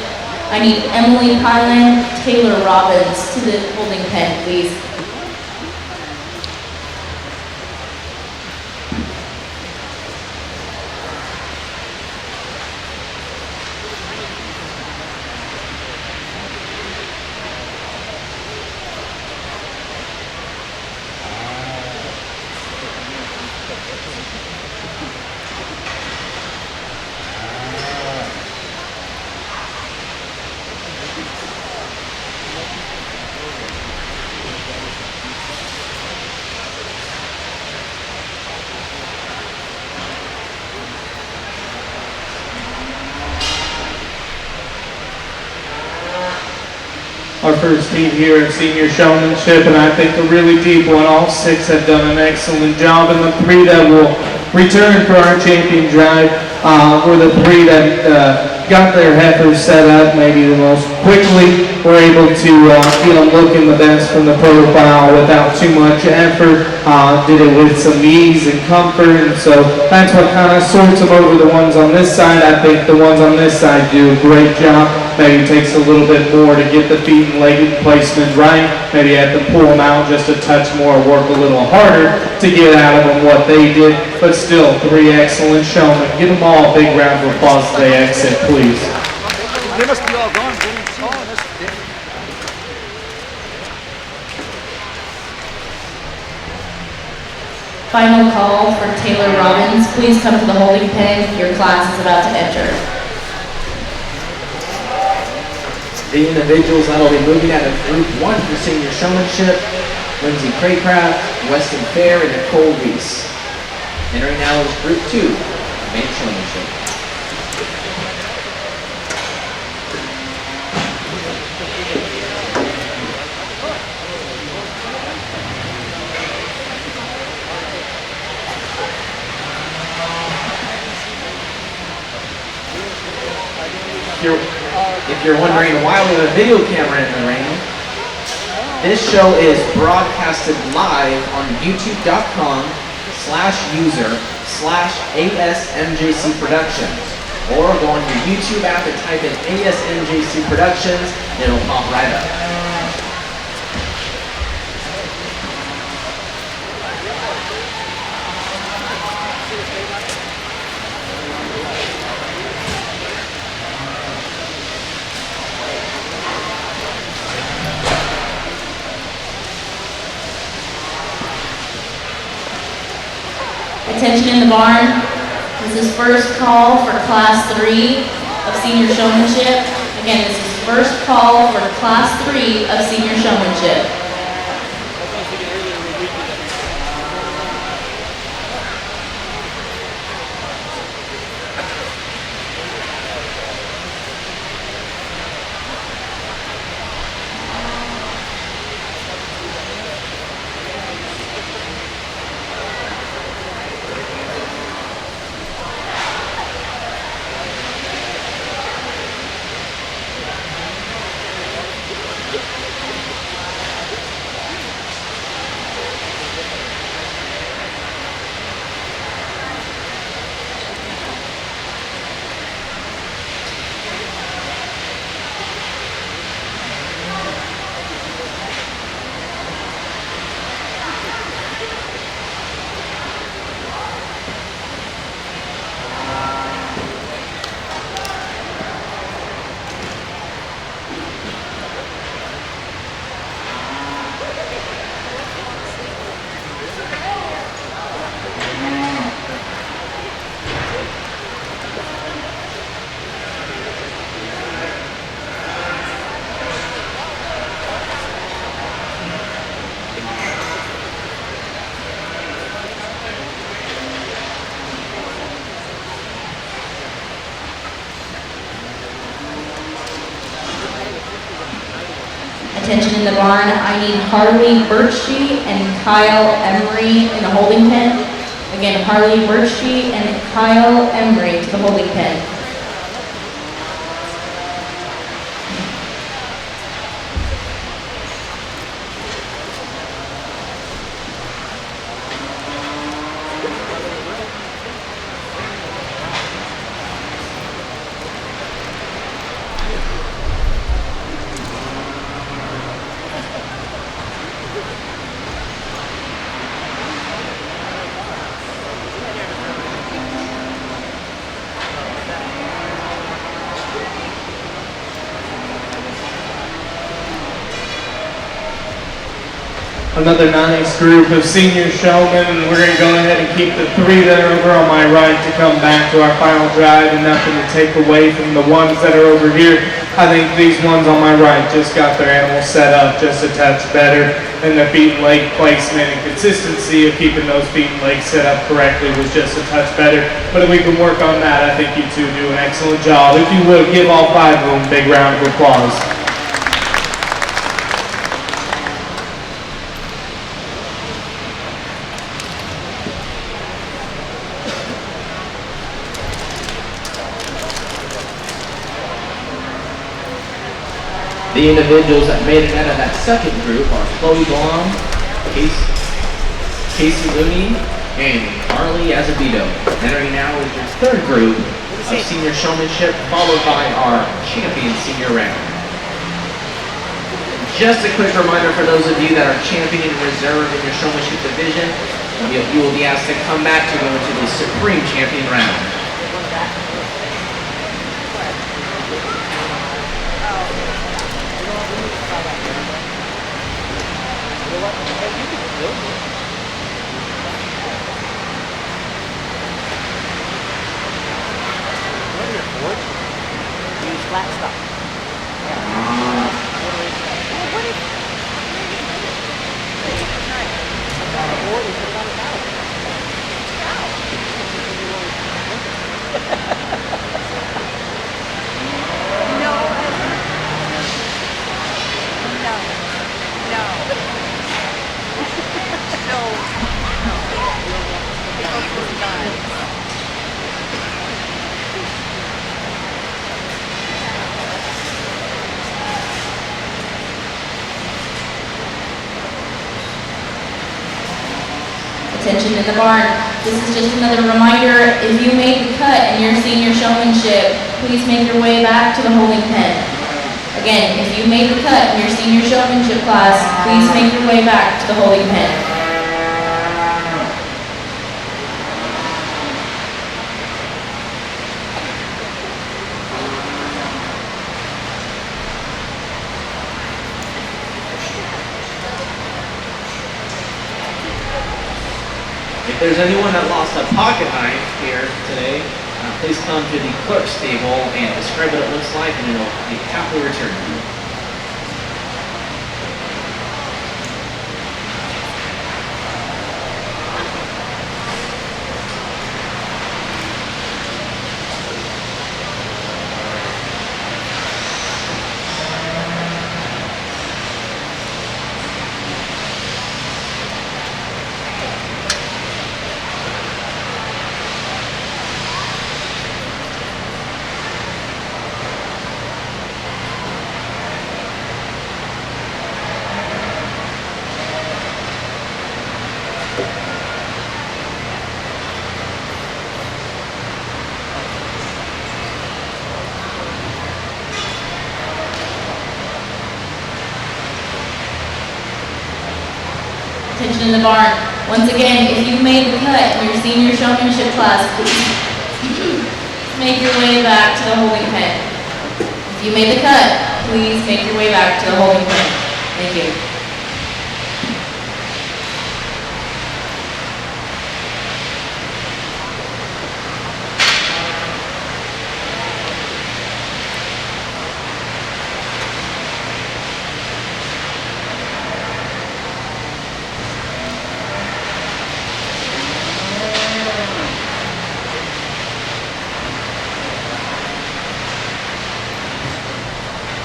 I need Emily Kylan, Taylor Robbins to the holding pen, please. Our first team here at Senior Showmanship, and I think a really deep one. All six have done an excellent job, and the three that will return for our champion drive were the three that got their heifers set up maybe the most quickly, were able to get them looking the best from the profile without too much effort, did it with some ease and comfort, and so that's what kind of sorts them over the ones on this side. I think the ones on this side do a great job. Maybe it takes a little bit more to get the feet and leg placement right. Maybe you have to pull them out just a touch more, work a little harder to get out of them what they did. But still, three excellent showmen. Give them all a big round of applause as they exit, please. They must be all gone. Oh, that's Final call for Taylor Robbins. Please come to the holding pen. Your class is about to enter. The individuals that will be moving out of Group 1 for Senior Showmanship, Lindsay Craycraft, Weston Fair, and Nicole Reese. Entering now is Group 2, Advanced Showmanship. If you're wondering why we have a video camera in the ring, this show is broadcasted live on youtube.com/user/ASMJC Productions. Or go on your YouTube app and type in ASMJC Productions, and it'll pop right up. Attention in the barn. This is first call for Class 3 of Senior Showmanship. Again, this is first call for Class 3 of Senior Showmanship. Attention in the barn, I need Harley Birchie and Kyle Emery in the holding pen. Again, Harley Birchie and Kyle Emery to the holding pen. Another nice group of senior showmen, and we're going to go ahead and keep the three that are over on my right to come back to our final drive, and nothing to take away from the ones that are over here. I think these ones on my right just got their animals set up just a touch better, and their feet and leg placement and consistency of keeping those feet and legs set up correctly was just a touch better. But if we can work on that, I think you two do an excellent job. If you would, give all five of them a big round of applause. The individuals that made it out of that second group are Chloe Blom, Casey Looney, and Carly Azevedo. Entering now is your third group of senior showmanship, followed by our champion senior round. Just a quick reminder for those of you that are champion and reserve in your showmanship division, you will be asked to come back to go into the supreme champion round. Flat stuff. Attention in the barn. This is just another reminder, if you made the cut in your senior showmanship, please make your way back to the holding pen. Again, if you made the cut in your senior showmanship class, please make your way back to the holding pen. If there's anyone that lost a pocket knife here today, please come to the clerk's table and describe what it looks like, and it'll be happily returned to you. Attention in the barn. Once again, if you made the cut in your senior showmanship class, please make your way back to the holding pen. If you made the cut, please make your way back to the holding pen. Thank you.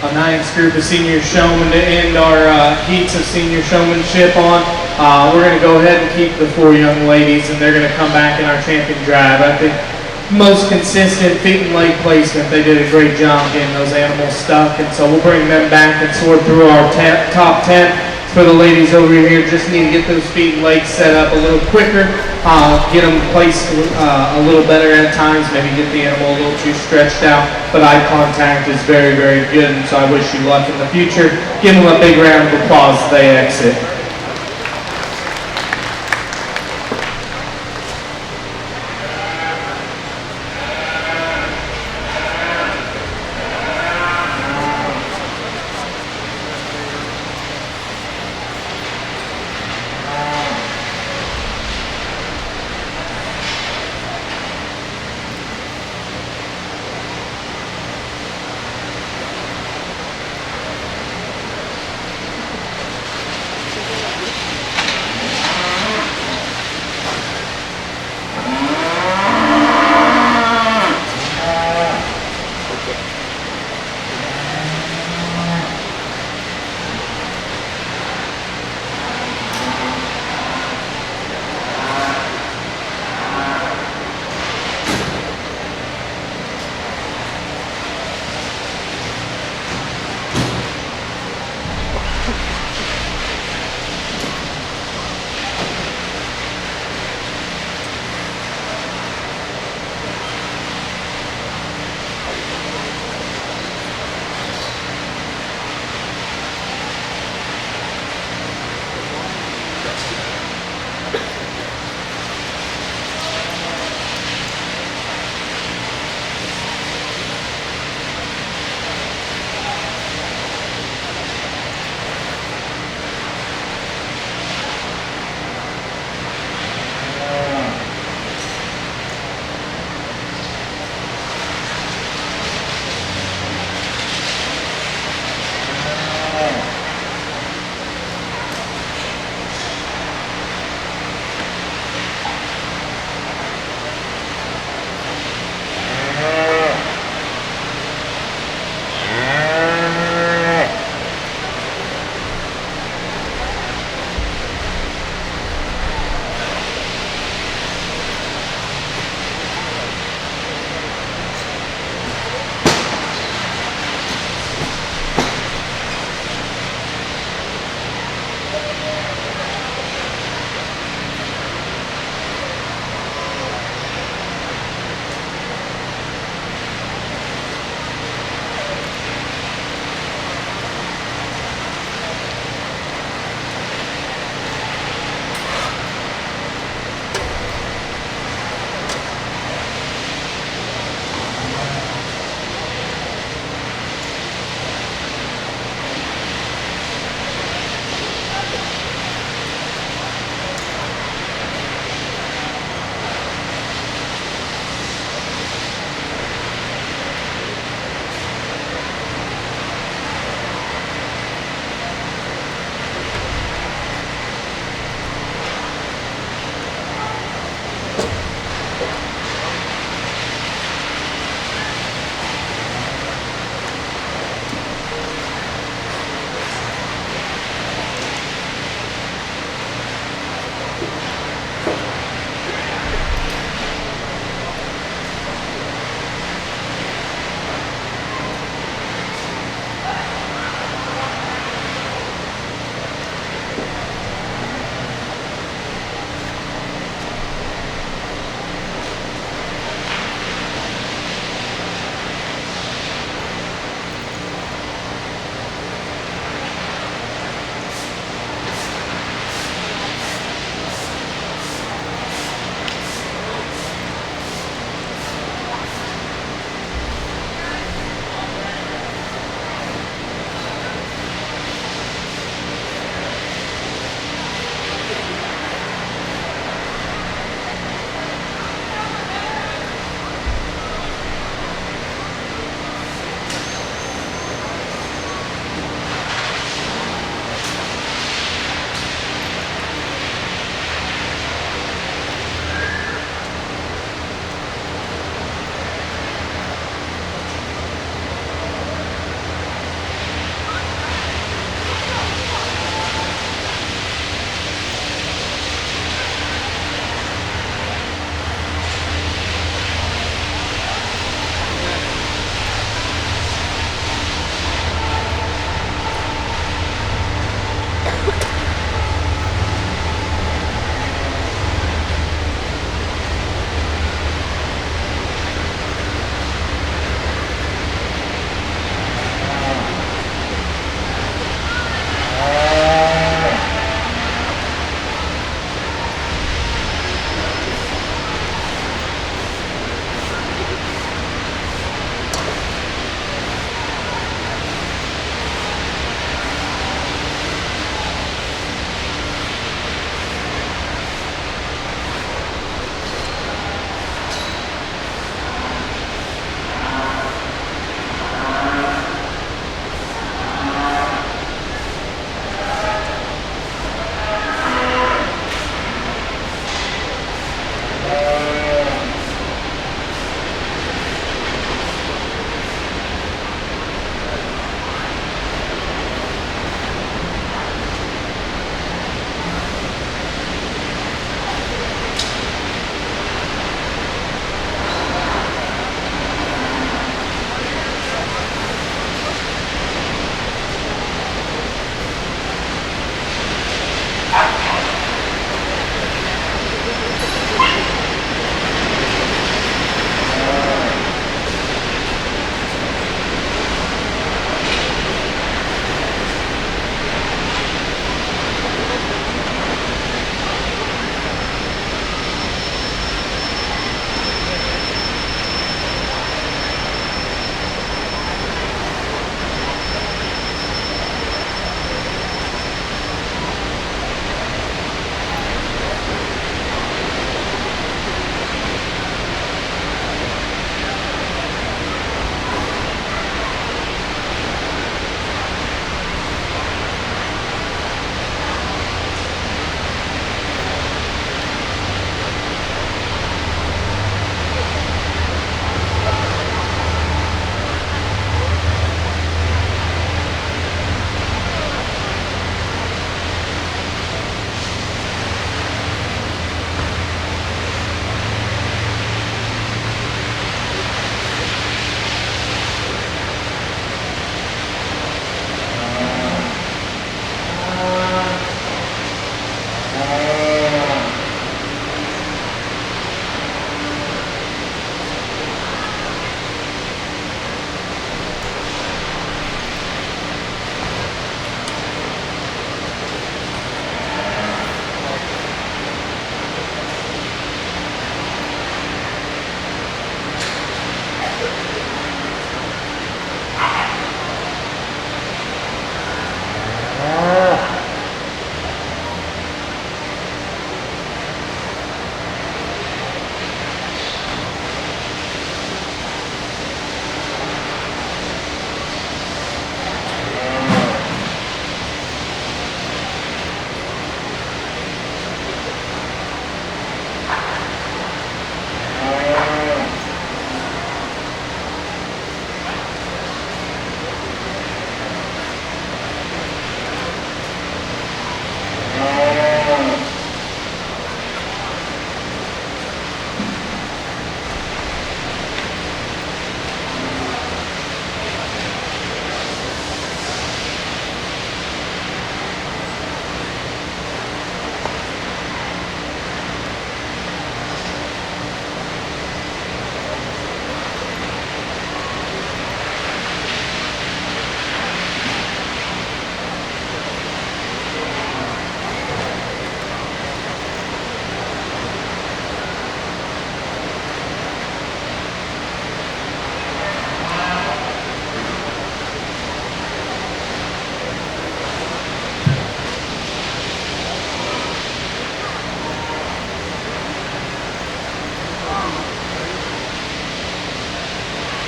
a nice group of senior showmen to end our heats of senior showmanship on. We're going to go ahead and keep the 4 young ladies, and they're going to come back in our champion drive. I think most consistent feet and leg placement. They did a great job getting those animals stuck, and so we'll bring them back and sort through our top 10. For the ladies over here, just need to get those feet and legs set up a little quicker, get them placed a little better at times, maybe get the animal a little too stretched out, but eye contact is very, very good, and so I wish you luck in the future. Give them a big round of applause as they exit.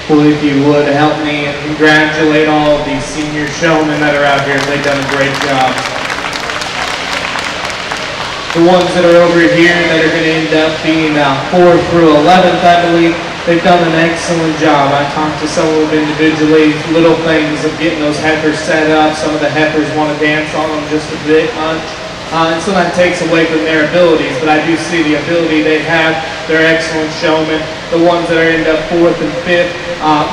well, if you would help me and congratulate all of these senior showmen that are out here. They've done a great job. The ones that are over here that are going to end up being 4th through 11th, I believe, they've done an excellent job. I talked to some of them individually, little things of getting those heifers set up. Some of the heifers want to dance on them just a bit much. And sometimes takes away from their abilities, but I do see the ability they have. They're excellent showmen. The ones that are end up 4th and 5th,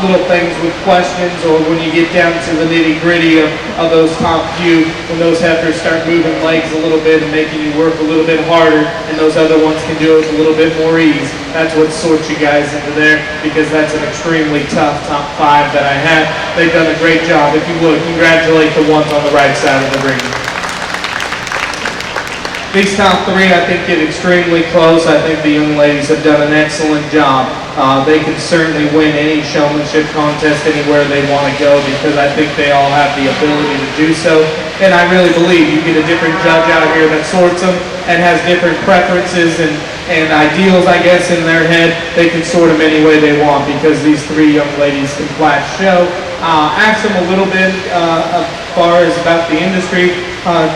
little things with questions, or when you get down to the nitty gritty of those top few, when those heifers start moving legs a little bit and making you work a little bit harder, and those other ones can do it with a little bit more ease. That's what sorts you guys into there, because that's an extremely tough top 5 that I have. They've done a great job. If you would, congratulate the ones on the right side of the ring. These top 3, I think, get extremely close. I think the young ladies have done an excellent job. They can certainly win any showmanship contest anywhere they want to go, because I think they all have the ability to do so. And I really believe you get a different judge out here that sorts them and has different preferences and ideals, I guess, in their head. They can sort them any way they want, because these 3 young ladies can flat show. Ask them a little bit as far as about the industry,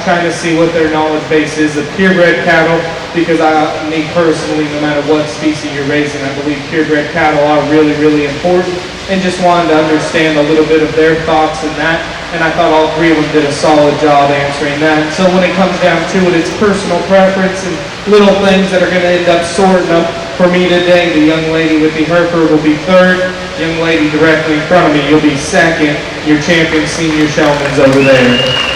trying to see what their knowledge base is of purebred cattle, because me personally, no matter what species you're raising, I believe purebred cattle are really, really important, and just wanted to understand a little bit of their thoughts in that, and I thought all 3 of them did a solid job answering that. So when it comes down to it, it's personal preference and little things that are going to end up sorting up for me today. The young lady with the Heifer will be 3rd. Young lady directly in front of me, you'll be 2nd. Your champion senior showman's over there.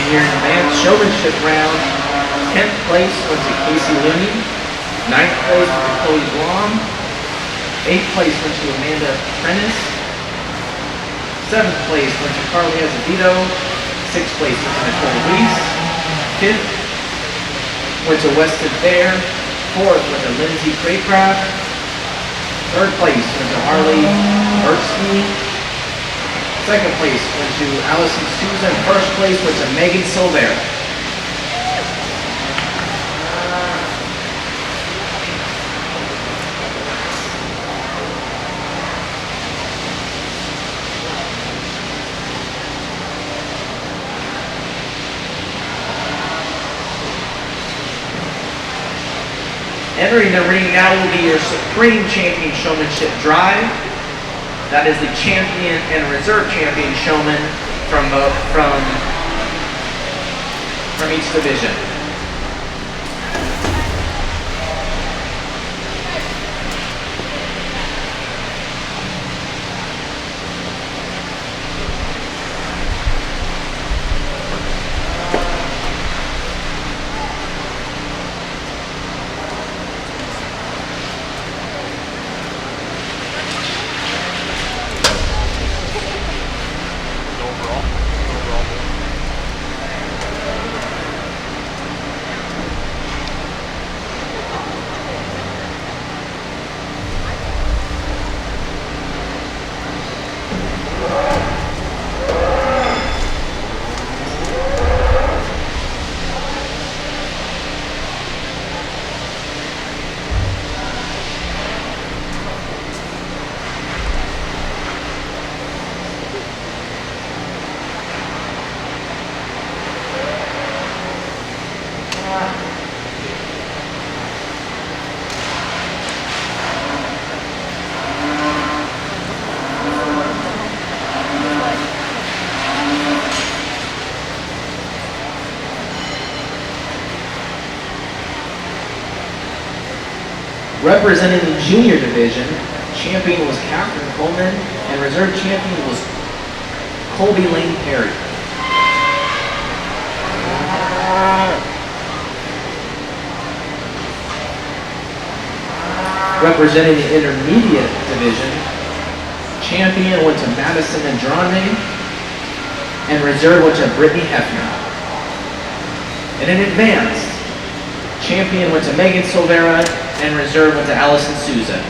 Your advanced showmanship round, 10th place went to Casey Looney, 9th place went to Chloe Blom, 8th place went to Amanda Prentice, 7th place went to Carly Azevedo, 6th place went to Nicole Reese, 5th went to Weston Fair, 4th went to Lindsay Craycraft, 3rd place went to Harley Burtsky, 2nd place went to Allison Souza, and 1st place went to Megan Silvera. Entering the ring now will be your Supreme Champion Showmanship Drive. That is the champion and reserve champion showman from each division. Representing the junior division, champion was Catherine Coleman, and reserve champion was Colby Lane Perry. Representing the intermediate division, champion went to Madison Andrade, and reserve went to Brittany Heifer. And in advanced, champion went to Megan Silvera, and reserve went to Allison Souza.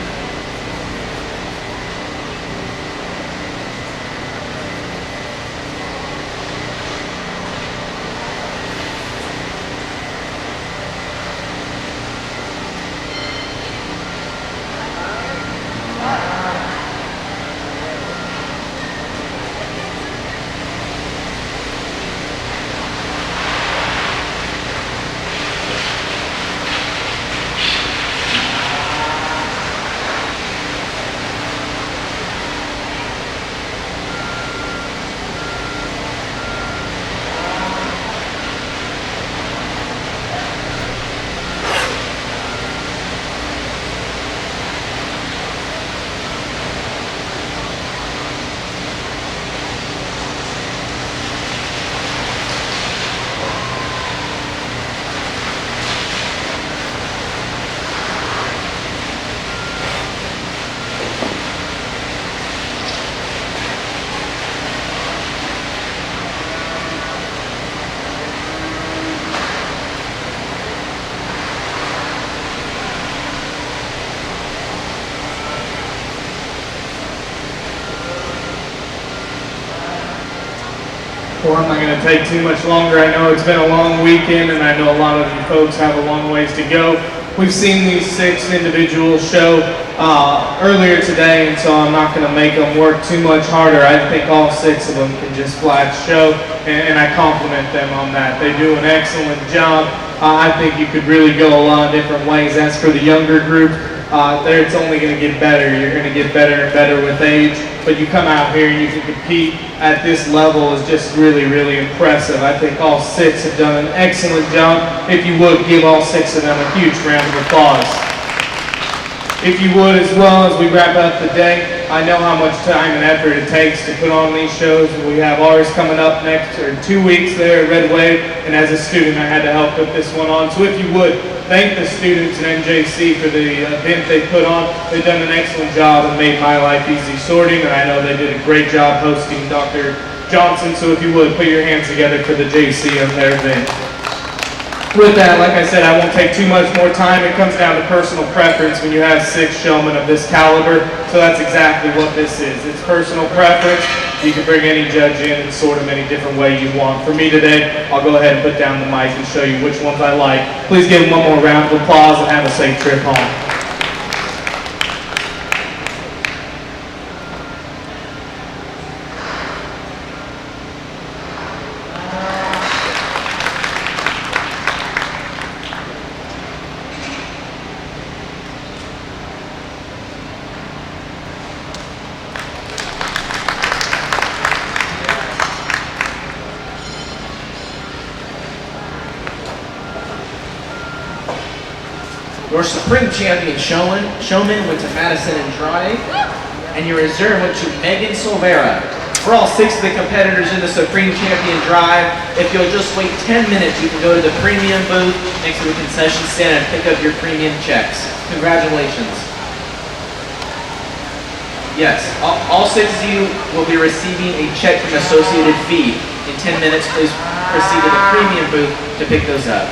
Well, I'm not going to take too much longer. I know it's been a long weekend, and I know a lot of you folks have a long ways to go. We've seen these 6 individuals show earlier today, and so I'm not going to make them work too much harder. I think all 6 of them can just flat show, and I compliment them on that. They do an excellent job. I think you could really go a lot of different ways. As for the younger group, it's only going to get better. You're going to get better and better with age, but you come out here and you can compete at this level is just really, really impressive. I think all 6 have done an excellent job. If you would, give all 6 of them a huge round of applause. If you would as well, as we wrap up the day, I know how much time and effort it takes to put on these shows. We have ours coming up next, or 2 weeks there at Red Wave, and as a student I had to help put this one on. So if you would, thank the students at MJC for the event they put on. They've done an excellent job and made my life easy sorting, and I know they did a great job hosting Dr. Johnson. So if you would, put your hands together for the JC on their event. With that, like I said, I won't take too much more time. It comes down to personal preference when you have 6 showmen of this caliber. So that's exactly what this is. It's personal preference. You can bring any judge in and sort them any different way you want. For me today, I'll go ahead and put down the mic and show you which ones I like. Please give them one more round of applause and have a safe trip home. Your Supreme Champion Showman went to Madison Andrade, and your reserve went to Megan Silvera. For all 6 of the competitors in the Supreme Champion Drive, if you'll just wait 10 minutes, you can go to the premium booth next to the concession stand and pick up your premium checks. Congratulations. Yes, all 6 of you will be receiving a check from Associated Feed. In 10 minutes, please proceed to the premium booth to pick those up.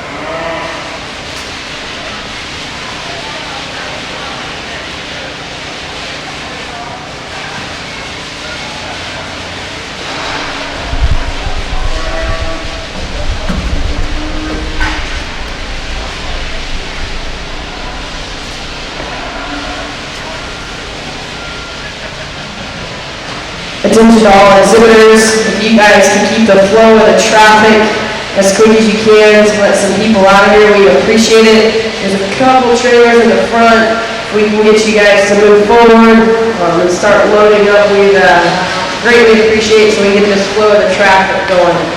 Attention to all exhibitors, if you guys can keep the flow of the traffic as quick as you can to let some people out of here, we appreciate it. There's a couple trailers in the front. We can get you guys to move forward and start loading up. We'd greatly appreciate so we can get this flow of the traffic going.